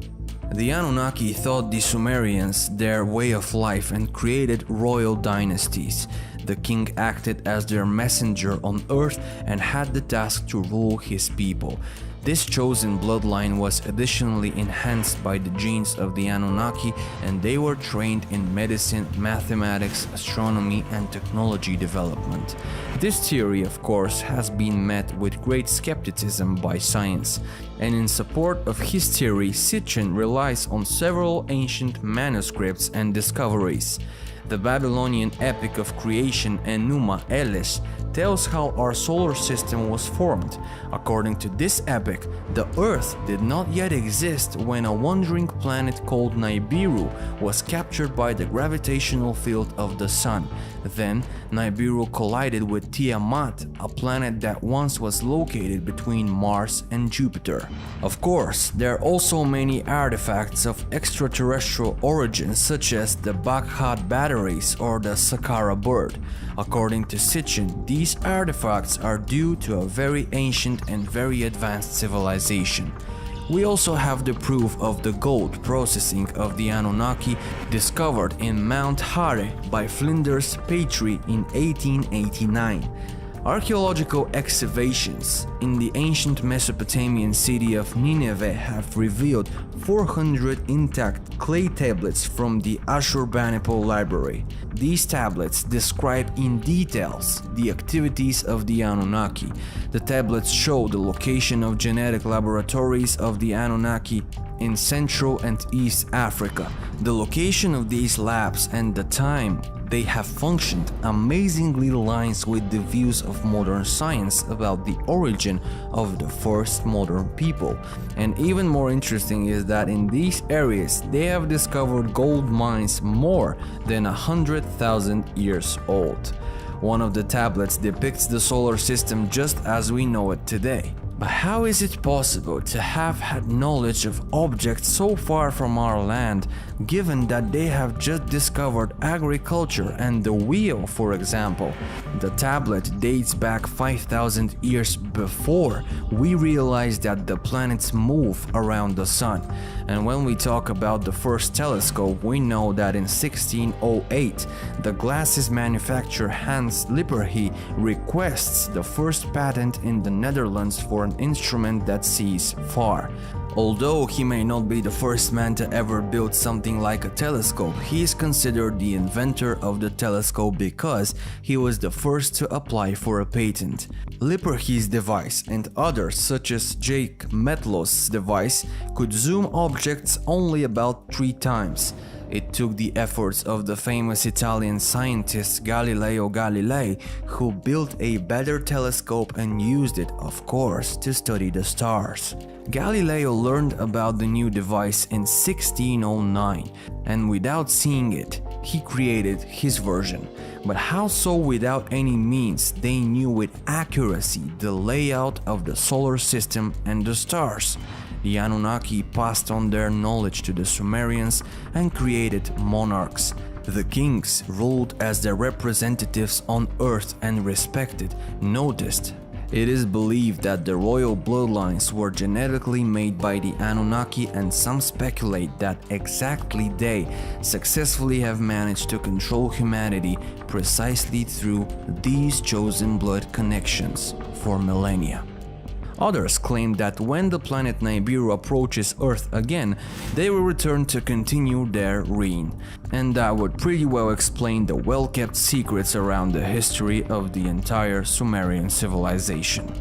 The Anunnaki taught the Sumerians their way of life and created royal dynasties. The king acted as their messenger on Earth and had the task to rule his people. This chosen bloodline was additionally enhanced by the genes of the Anunnaki, and they were trained in medicine, mathematics, astronomy, and technology development. This theory, of course, has been met with great skepticism by science, and in support of his theory, Sitchin relies on several ancient manuscripts and discoveries. The Babylonian epic of creation Enuma Elish tells how our solar system was formed. According to this epic, the Earth did not yet exist when a wandering planet called Nibiru was captured by the gravitational field of the Sun. Then, Nibiru collided with Tiamat, a planet that once was located between Mars and Jupiter. Of course, there are also many artifacts of extraterrestrial origin, such as the Baghdad batteries or the Saqqara bird. According to Sitchin, these artifacts are due to a very ancient and very advanced civilization. We also have the proof of the gold processing of the Anunnaki discovered in Mount Hare by Flinders Petrie in 1889. Archaeological excavations in the ancient Mesopotamian city of Nineveh have revealed 400 intact clay tablets from the Ashurbanipal library. These tablets describe in details the activities of the Anunnaki. The tablets show the location of genetic laboratories of the Anunnaki in Central and East Africa, the location of these labs and the time they have functioned amazingly aligns with the views of modern science about the origin of the first modern people. And even more interesting is that in these areas they have discovered gold mines more than 100,000 years old. One of the tablets depicts the solar system just as we know it today. But how is it possible to have had knowledge of objects so far from our land, given that they have just discovered agriculture and the wheel, for example? The tablet dates back 5,000 years before we realized that the planets move around the sun. And when we talk about the first telescope, we know that in 1608, the glasses manufacturer Hans Lippershey requests the first patent in the Netherlands for an instrument that sees far. Although he may not be the first man to ever build something like a telescope, he is considered the inventor of the telescope because he was the first to apply for a patent. Lippershey's device and others such as Jake Metlos's device could zoom objects only about 3 times. It took the efforts of the famous Italian scientist Galileo Galilei, who built a better telescope and used it, of course, to study the stars. Galileo learned about the new device in 1609, and without seeing it, he created his version. But how so without any means they knew with accuracy the layout of the solar system and the stars? The Anunnaki passed on their knowledge to the Sumerians and created monarchs. The kings ruled as their representatives on earth and respected, noticed. It is believed that the royal bloodlines were genetically made by the Anunnaki, and some speculate that exactly they successfully have managed to control humanity precisely through these chosen blood connections for millennia. Others claim that when the planet Nibiru approaches Earth again, they will return to continue their reign. And that would pretty well explain the well-kept secrets around the history of the entire Sumerian civilization.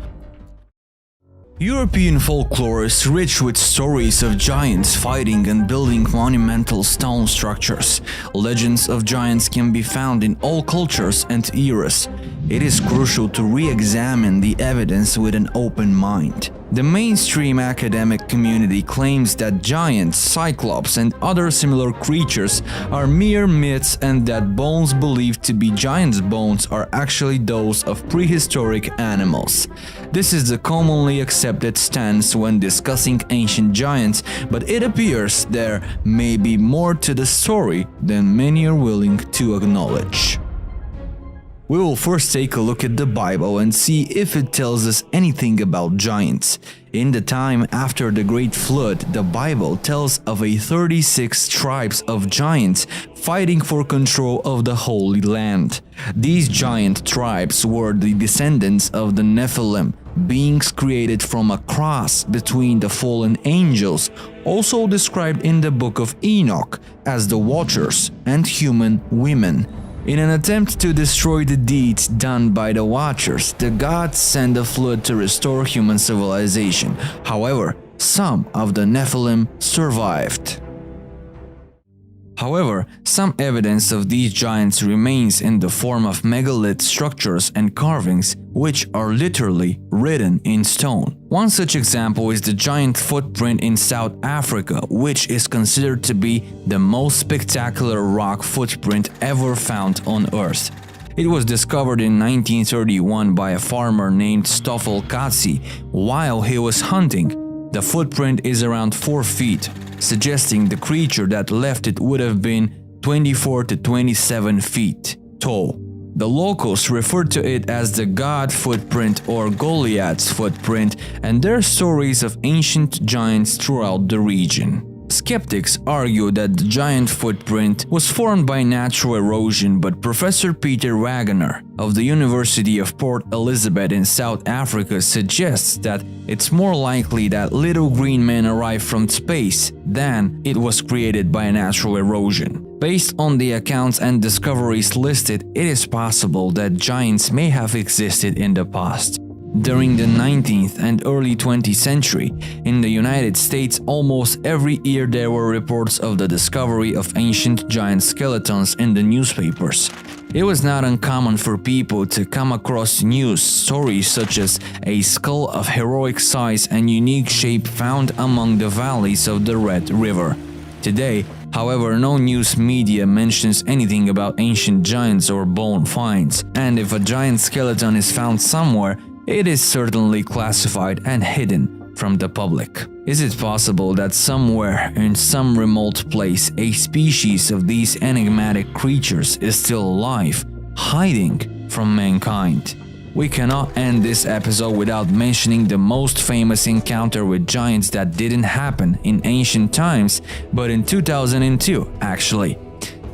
European folklore is rich with stories of giants fighting and building monumental stone structures. Legends of giants can be found in all cultures and eras. It is crucial to re-examine the evidence with an open mind. The mainstream academic community claims that giants, cyclops, and other similar creatures are mere myths and that bones believed to be giants' bones are actually those of prehistoric animals. This is the commonly accepted stance when discussing ancient giants, but it appears there may be more to the story than many are willing to acknowledge. We will first take a look at the Bible and see if it tells us anything about giants. In the time after the Great Flood, the Bible tells of 36 tribes of giants fighting for control of the Holy Land. These giant tribes were the descendants of the Nephilim, beings created from a cross between the fallen angels, also described in the book of Enoch as the Watchers, and human women. In an attempt to destroy the deeds done by the Watchers, the gods sent a flood to restore human civilization. However, some of the Nephilim survived. However, some evidence of these giants remains in the form of megalith structures and carvings, which are literally written in stone. One such example is the giant footprint in South Africa, which is considered to be the most spectacular rock footprint ever found on Earth. It was discovered in 1931 by a farmer named Stoffel Katsi while he was hunting. The footprint is around 4 feet, suggesting the creature that left it would have been 24 to 27 feet tall. The locals referred to it as the God footprint or Goliath's footprint, and there are stories of ancient giants throughout the region. Skeptics argue that the giant footprint was formed by natural erosion, but Professor Peter Wagner of the University of Port Elizabeth in South Africa suggests that it's more likely that little green men arrived from space than it was created by natural erosion. Based on the accounts and discoveries listed, it is possible that giants may have existed in the past. During the 19th and early 20th century, in the United States, almost every year there were reports of the discovery of ancient giant skeletons in the newspapers. It was not uncommon for people to come across news stories such as a skull of heroic size and unique shape found among the valleys of the Red River. Today, however, no news media mentions anything about ancient giants or bone finds, and if a giant skeleton is found somewhere, it is certainly classified and hidden from the public. Is it possible that somewhere in some remote place a species of these enigmatic creatures is still alive, hiding from mankind? We cannot end this episode without mentioning the most famous encounter with giants that didn't happen in ancient times, but in 2002 actually.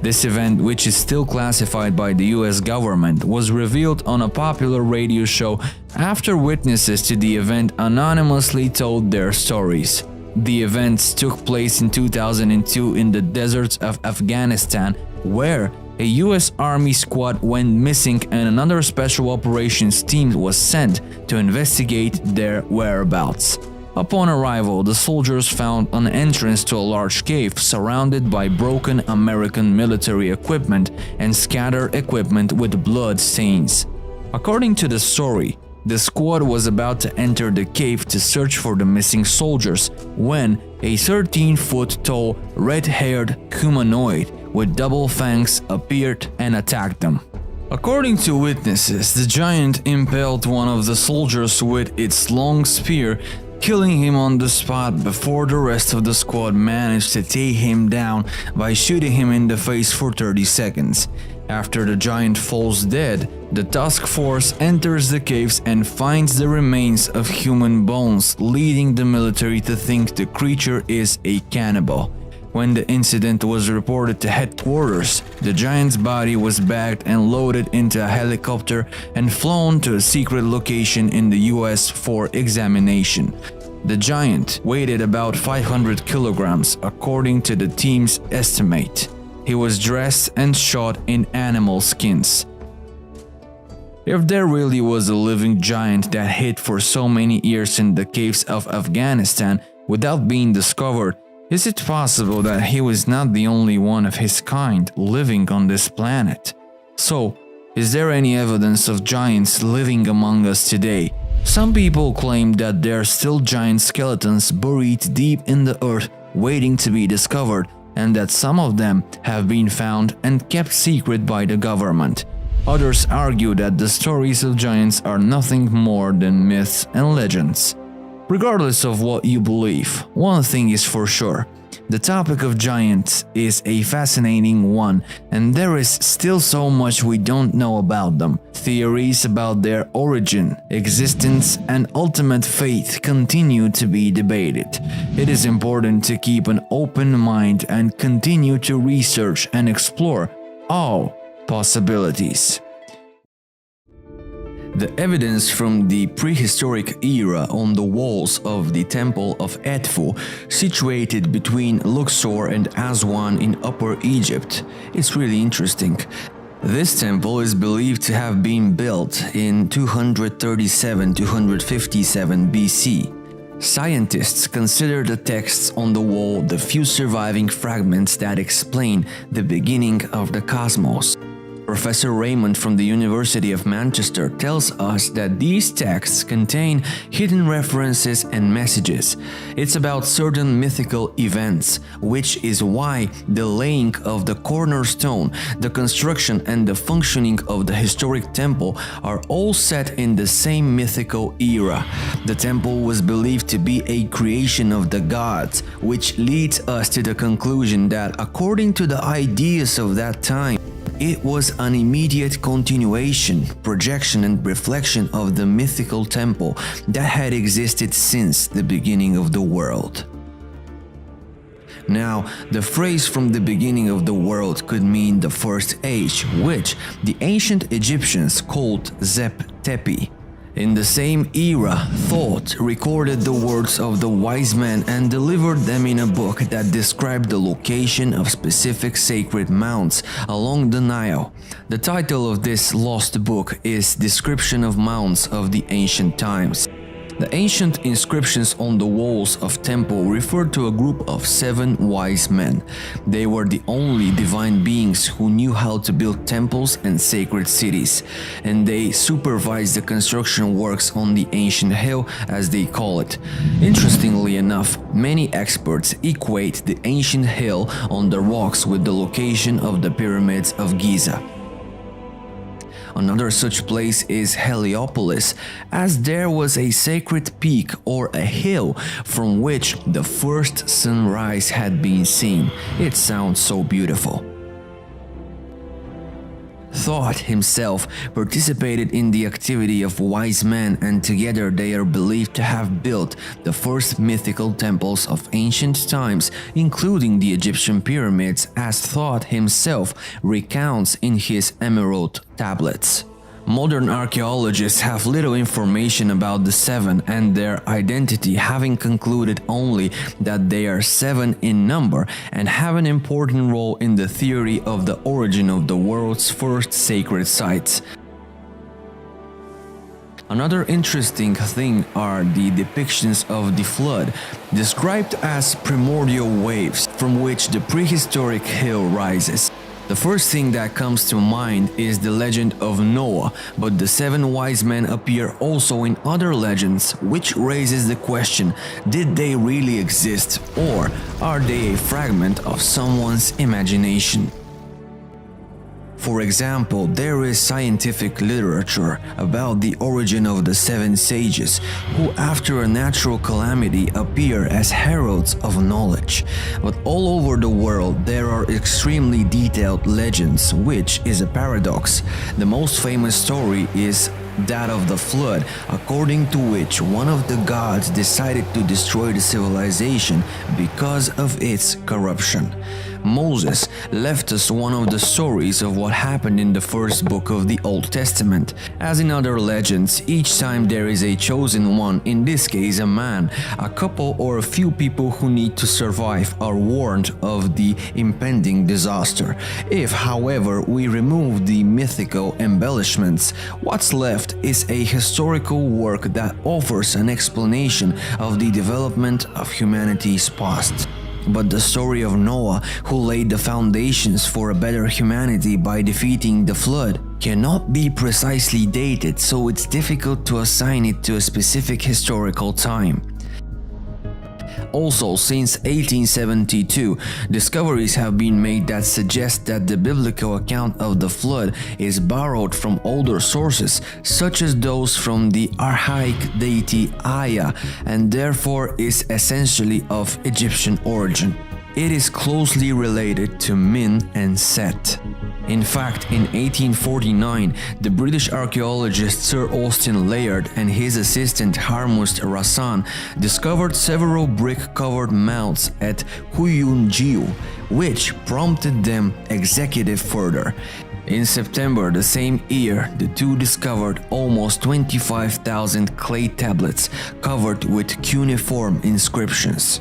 This event, which is still classified by the US government, was revealed on a popular radio show after witnesses to the event anonymously told their stories. The events took place in 2002 in the deserts of Afghanistan, where a US Army squad went missing and another special operations team was sent to investigate their whereabouts. Upon arrival, the soldiers found an entrance to a large cave surrounded by broken American military equipment and scattered equipment with blood stains. According to the story, the squad was about to enter the cave to search for the missing soldiers when a 13-foot-tall, red-haired humanoid with double fangs appeared and attacked them. According to witnesses, the giant impaled one of the soldiers with its long spear, killing him on the spot before the rest of the squad managed to take him down by shooting him in the face for 30 seconds. After the giant falls dead, the task force enters the caves and finds the remains of human bones, leading the military to think the creature is a cannibal. When the incident was reported to headquarters, the giant's body was bagged and loaded into a helicopter and flown to a secret location in the US for examination. The giant weighed about 500 kilograms according to the team's estimate. He was dressed and shot in animal skins. If there really was a living giant that hid for so many years in the caves of Afghanistan without being discovered, is it possible that he was not the only one of his kind living on this planet? So, is there any evidence of giants living among us today? Some people claim that there are still giant skeletons buried deep in the earth waiting to be discovered, and that some of them have been found and kept secret by the government. Others argue that the stories of giants are nothing more than myths and legends. Regardless of what you believe, one thing is for sure. The topic of giants is a fascinating one, and there is still so much we don't know about them. Theories about their origin, existence, and ultimate fate continue to be debated. It is important to keep an open mind and continue to research and explore all possibilities. The evidence from the prehistoric era on the walls of the Temple of Edfu, situated between Luxor and Aswan in Upper Egypt, is really interesting. This temple is believed to have been built in 237–257 BC. Scientists consider the texts on the wall the few surviving fragments that explain the beginning of the cosmos. Professor Raymond from the University of Manchester tells us that these texts contain hidden references and messages. It's about certain mythical events, which is why the laying of the cornerstone, the construction and the functioning of the historic temple are all set in the same mythical era. The temple was believed to be a creation of the gods, which leads us to the conclusion that according to the ideas of that time, it was an immediate continuation, projection and reflection of the mythical temple that had existed since the beginning of the world. Now, the phrase "from the beginning of the world" could mean the first age, which the ancient Egyptians called Zep Tepi. In the same era, Thoth recorded the words of the wise men and delivered them in a book that described the location of specific sacred mounts along the Nile. The title of this lost book is Description of Mounts of the Ancient Times. The ancient inscriptions on the walls of temple referred to a group of 7 wise men. They were the only divine beings who knew how to build temples and sacred cities, and they supervised the construction works on the ancient hill, as they call it. Interestingly enough, many experts equate the ancient hill on the rocks with the location of the pyramids of Giza. Another such place is Heliopolis, as there was a sacred peak or a hill from which the first sunrise had been seen. It sounds so beautiful. Thoth himself participated in the activity of wise men, and together they are believed to have built the first mythical temples of ancient times, including the Egyptian pyramids, as Thoth himself recounts in his emerald tablets. Modern archaeologists have little information about the 7 and their identity, having concluded only that they are 7 in number and have an important role in the theory of the origin of the world's first sacred sites. Another interesting thing are the depictions of the flood, described as primordial waves from which the prehistoric hill rises. The first thing that comes to mind is the legend of Noah, but the 7 wise men appear also in other legends, which raises the question, did they really exist, or are they a fragment of someone's imagination? For example, there is scientific literature about the origin of the 7 sages, who after a natural calamity appear as heralds of knowledge. But all over the world there are extremely detailed legends, which is a paradox. The most famous story is that of the flood, according to which one of the gods decided to destroy the civilization because of its corruption. Moses left us one of the stories of what happened in the first book of the Old Testament. As in other legends, each time there is a chosen one, in this case a man, a couple or a few people who need to survive are warned of the impending disaster. If, however, we remove the mythical embellishments, what's left is a historical work that offers an explanation of the development of humanity's past. But the story of Noah, who laid the foundations for a better humanity by defeating the flood, cannot be precisely dated, so it's difficult to assign it to a specific historical time. Also, since 1872, discoveries have been made that suggest that the biblical account of the flood is borrowed from older sources, such as those from the archaic deity Aya, and therefore is essentially of Egyptian origin. It is closely related to Min and Set. In fact, in 1849, the British archaeologist Sir Austin Layard and his assistant Harmust Rassan discovered several brick-covered mounds at Huyunjiu, which prompted them executive further. In September the same year, the two discovered almost 25,000 clay tablets covered with cuneiform inscriptions.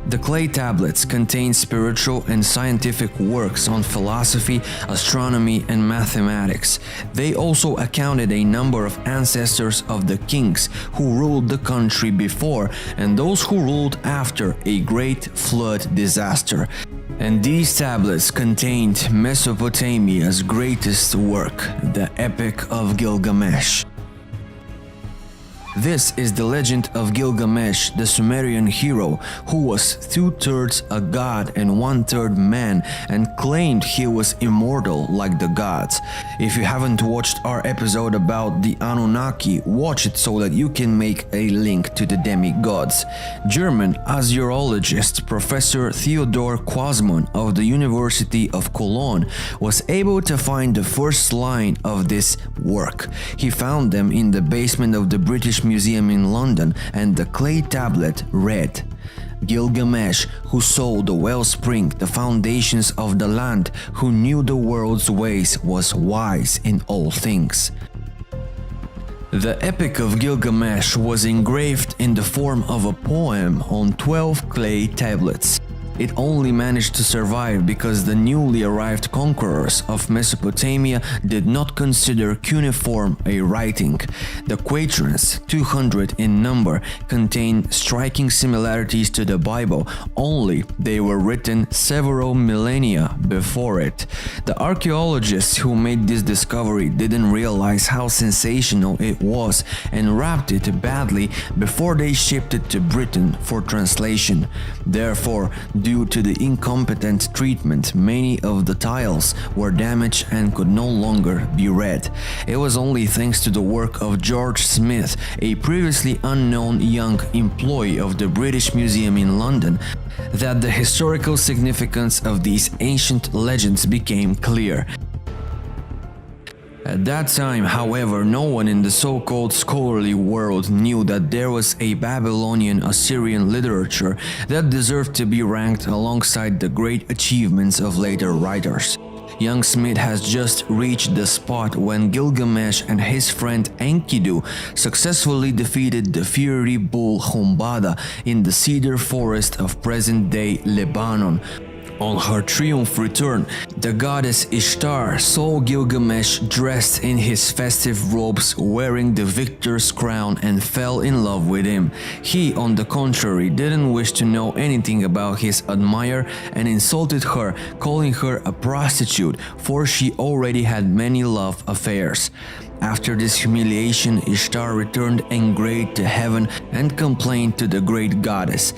The clay tablets contain spiritual and scientific works on philosophy, astronomy, and mathematics. They also accounted a number of ancestors of the kings who ruled the country before and those who ruled after a great flood disaster. And these tablets contained Mesopotamia's greatest work, the Epic of Gilgamesh. This is the legend of Gilgamesh, the Sumerian hero, who was 2/3 a god and 1/3 man and claimed he was immortal like the gods. If you haven't watched our episode about the Anunnaki, watch it so that you can make a link to the demigods. German Assyriologist Professor Theodor Quasman of the University of Cologne was able to find the first line of this work. He found them in the basement of the British Museum in London, and the clay tablet read, "Gilgamesh, who saw the wellspring, the foundations of the land, who knew the world's ways, was wise in all things." The Epic of Gilgamesh was engraved in the form of a poem on 12 clay tablets. It only managed to survive because the newly arrived conquerors of Mesopotamia did not consider cuneiform a writing. The quatrains, 200 in number, contain striking similarities to the Bible, only they were written several millennia before it. The archaeologists who made this discovery didn't realize how sensational it was and wrapped it badly before they shipped it to Britain for translation. Therefore, due to the incompetent treatment, many of the tiles were damaged and could no longer be read. It was only thanks to the work of George Smith, a previously unknown young employee of the British Museum in London, that the historical significance of these ancient legends became clear. At that time, however, no one in the so-called scholarly world knew that there was a Babylonian Assyrian literature that deserved to be ranked alongside the great achievements of later writers. Young Smith has just reached the spot when Gilgamesh and his friend Enkidu successfully defeated the fiery bull Humbada in the cedar forest of present-day Lebanon. On her triumph return, the goddess Ishtar saw Gilgamesh dressed in his festive robes, wearing the victor's crown, and fell in love with him. He, on the contrary, didn't wish to know anything about his admirer and insulted her, calling her a prostitute, for she already had many love affairs. After this humiliation, Ishtar returned angered to heaven and complained to the great goddess.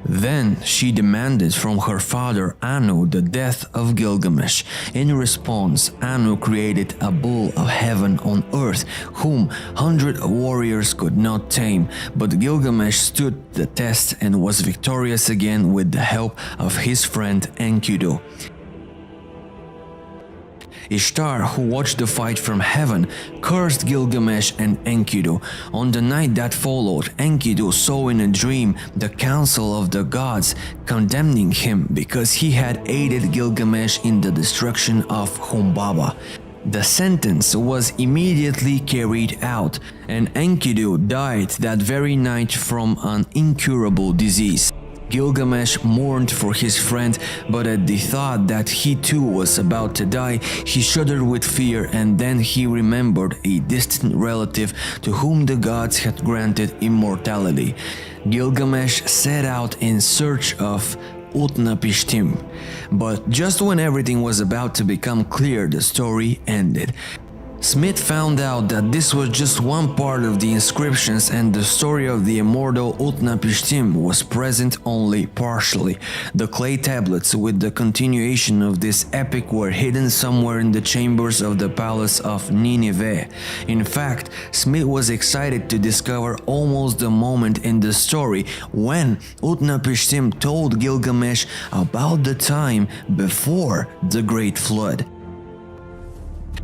Then she demanded from her father Anu the death of Gilgamesh. In response, Anu created a bull of heaven on earth, whom 100 warriors could not tame, but Gilgamesh stood the test and was victorious again with the help of his friend Enkidu. Ishtar, who watched the fight from heaven, cursed Gilgamesh and Enkidu. On the night that followed, Enkidu saw in a dream the council of the gods condemning him because he had aided Gilgamesh in the destruction of Humbaba. The sentence was immediately carried out, and Enkidu died that very night from an incurable disease. Gilgamesh mourned for his friend, but at the thought that he too was about to die, he shuddered with fear, and then he remembered a distant relative to whom the gods had granted immortality. Gilgamesh set out in search of Utnapishtim. But just when everything was about to become clear, the story ended. Smith found out that this was just one part of the inscriptions, and the story of the immortal Utnapishtim was present only partially. The clay tablets with the continuation of this epic were hidden somewhere in the chambers of the palace of Nineveh. In fact, Smith was excited to discover almost the moment in the story when Utnapishtim told Gilgamesh about the time before the Great Flood.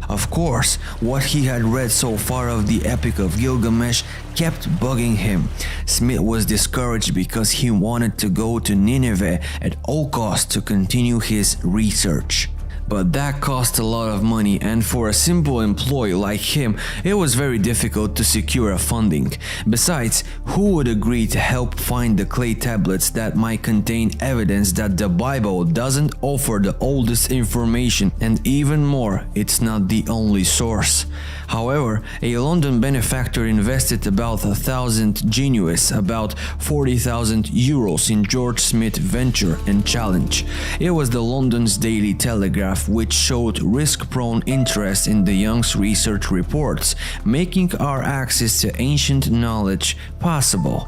Of course, what he had read so far of the Epic of Gilgamesh kept bugging him. Smith was discouraged because he wanted to go to Nineveh at all costs to continue his research. But that cost a lot of money, and for a simple employee like him, it was very difficult to secure funding. Besides, who would agree to help find the clay tablets that might contain evidence that the Bible doesn't offer the oldest information, and even more, it's not the only source. However, a London benefactor invested about 1,000 genuis, about 40,000 euros in George Smith's venture and challenge. It was the London's Daily Telegraph, which showed risk-prone interest in the young's research reports, making our access to ancient knowledge possible.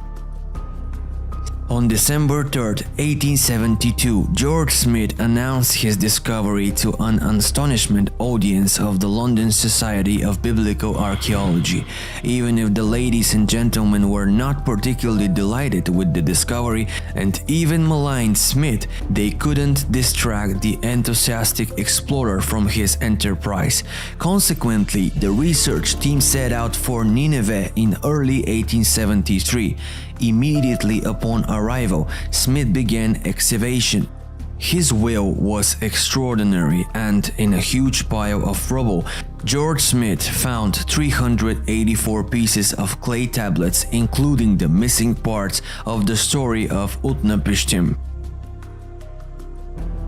On December 3, 1872, George Smith announced his discovery to an astonishment audience of the London Society of Biblical Archaeology. Even if the ladies and gentlemen were not particularly delighted with the discovery and even maligned Smith, they couldn't distract the enthusiastic explorer from his enterprise. Consequently, the research team set out for Nineveh in early 1873. Immediately upon arrival, Smith began excavation. His will was extraordinary, and in a huge pile of rubble, George Smith found 384 pieces of clay tablets, including the missing parts of the story of Utnapishtim.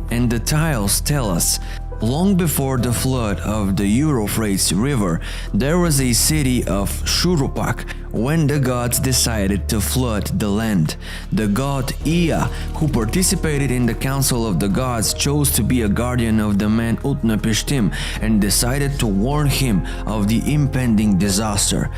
And the tiles tell us, long before the flood of the Euphrates River, there was a city of Shuruppak when the gods decided to flood the land. The god Ea, who participated in the council of the gods, chose to be a guardian of the man Utnapishtim and decided to warn him of the impending disaster.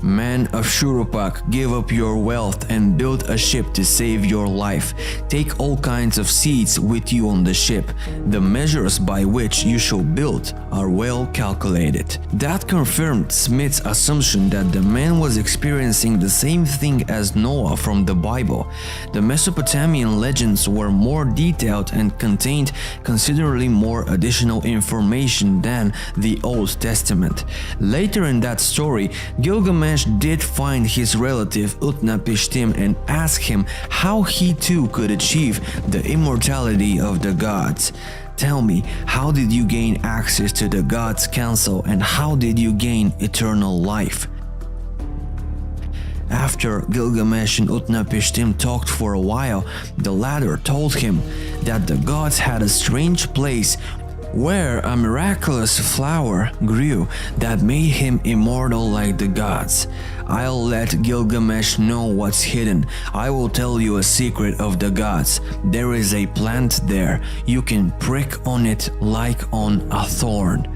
Man of Shuruppak, give up your wealth and build a ship to save your life. Take all kinds of seeds with you on the ship. The measures by which you shall build are well calculated. That confirmed Smith's assumption that the man was experiencing the same thing as Noah from the Bible. The Mesopotamian legends were more detailed and contained considerably more additional information than the Old Testament. Later in that story, Gilgamesh did find his relative Utnapishtim and asked him how he too could achieve the immortality of the gods. Tell me, how did you gain access to the gods' council, and how did you gain eternal life? After Gilgamesh and Utnapishtim talked for a while, the latter told him that the gods had a strange place where a miraculous flower grew that made him immortal like the gods. I'll let Gilgamesh know what's hidden. I will tell you a secret of the gods. There is a plant there. You can prick on it like on a thorn.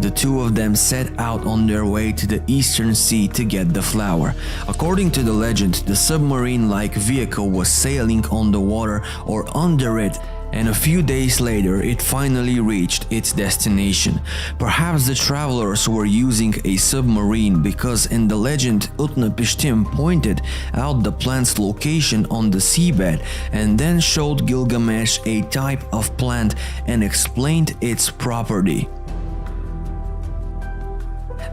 The two of them set out on their way to the eastern sea to get the flower. According to the legend, the submarine-like vehicle was sailing on the water or under it, and a few days later it finally reached its destination. Perhaps the travelers were using a submarine because in the legend Utnapishtim pointed out the plant's location on the seabed and then showed Gilgamesh a type of plant and explained its property.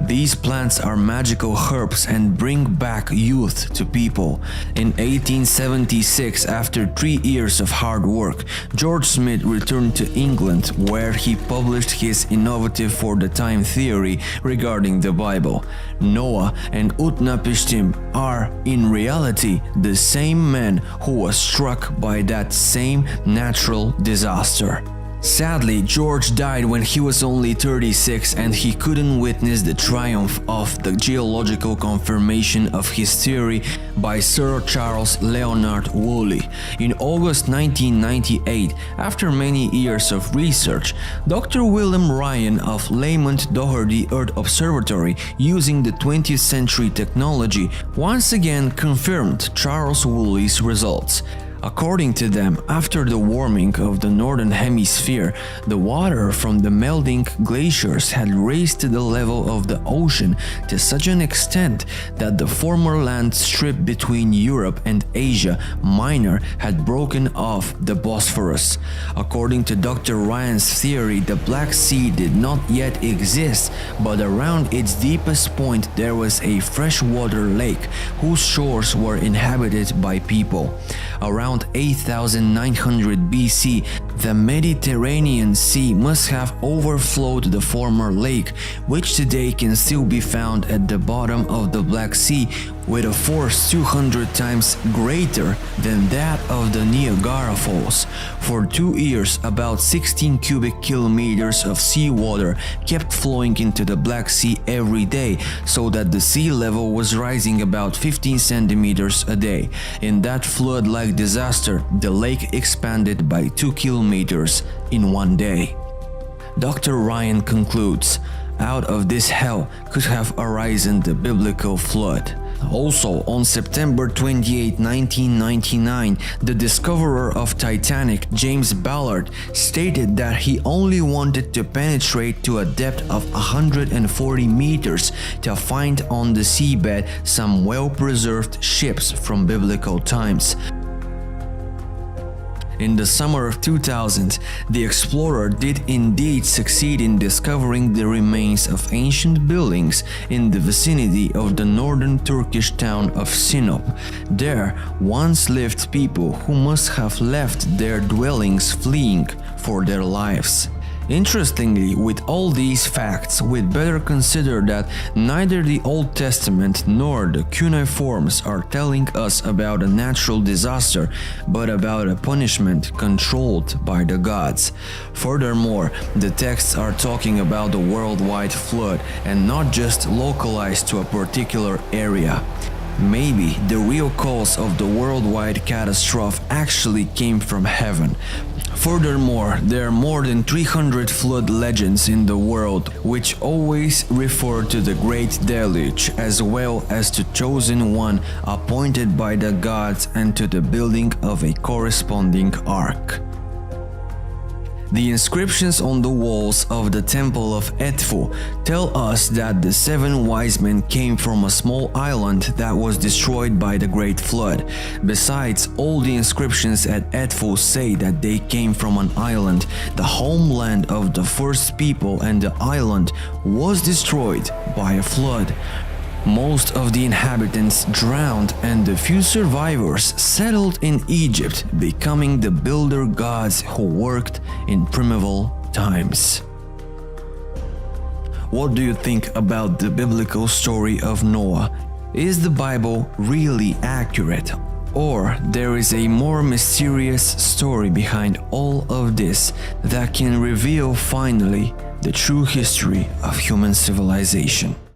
These plants are magical herbs and bring back youth to people. In 1876, after 3 years of hard work, George Smith returned to England, where he published his innovative for the time theory regarding the Bible. Noah and Utnapishtim are, in reality, the same man who was struck by that same natural disaster. Sadly, George died when he was only 36 and he couldn't witness the triumph of the geological confirmation of his theory by Sir Charles Leonard Woolley. In August 1998, after many years of research, Dr. William Ryan of Lamont Doherty Earth Observatory, using the 20th century technology, once again confirmed Charles Woolley's results. According to them, after the warming of the northern hemisphere, the water from the melting glaciers had raised to the level of the ocean to such an extent that the former land strip between Europe and Asia Minor had broken off the Bosphorus. According to Dr. Ryan's theory, the Black Sea did not yet exist, but around its deepest point there was a freshwater lake whose shores were inhabited by people. Around 8900 BC, the Mediterranean Sea must have overflowed the former lake, which today can still be found at the bottom of the Black Sea, with a force 200 times greater than that of the Niagara Falls. For 2 years, about 16 cubic kilometers of seawater kept flowing into the Black Sea every day, so that the sea level was rising about 15 centimeters a day. In that flood-like disaster, the lake expanded by 2 kilometers in 1 day. Dr. Ryan concludes, out of this hell could have arisen the biblical flood. Also, on September 28, 1999, the discoverer of Titanic, James Ballard, stated that he only wanted to penetrate to a depth of 140 meters to find on the seabed some well-preserved ships from biblical times. In the summer of 2000, the explorer did indeed succeed in discovering the remains of ancient buildings in the vicinity of the northern Turkish town of Sinop. There once lived people who must have left their dwellings fleeing for their lives. Interestingly, with all these facts, we'd better consider that neither the Old Testament nor the cuneiforms are telling us about a natural disaster, but about a punishment controlled by the gods. Furthermore, the texts are talking about a worldwide flood and not just localized to a particular area. Maybe the real cause of the worldwide catastrophe actually came from heaven. Furthermore, there are more than 300 flood legends in the world, which always refer to the Great Deluge, as well as to chosen one appointed by the gods and to the building of a corresponding ark. The inscriptions on the walls of the temple of Edfu tell us that the 7 wise men came from a small island that was destroyed by the Great Flood. Besides, all the inscriptions at Edfu say that they came from an island, the homeland of the first people, and the island was destroyed by a flood. Most of the inhabitants drowned and the few survivors settled in Egypt, becoming the builder gods who worked in primeval times. What do you think about the biblical story of Noah? Is the Bible really accurate? Or there is a more mysterious story behind all of this that can reveal finally the true history of human civilization?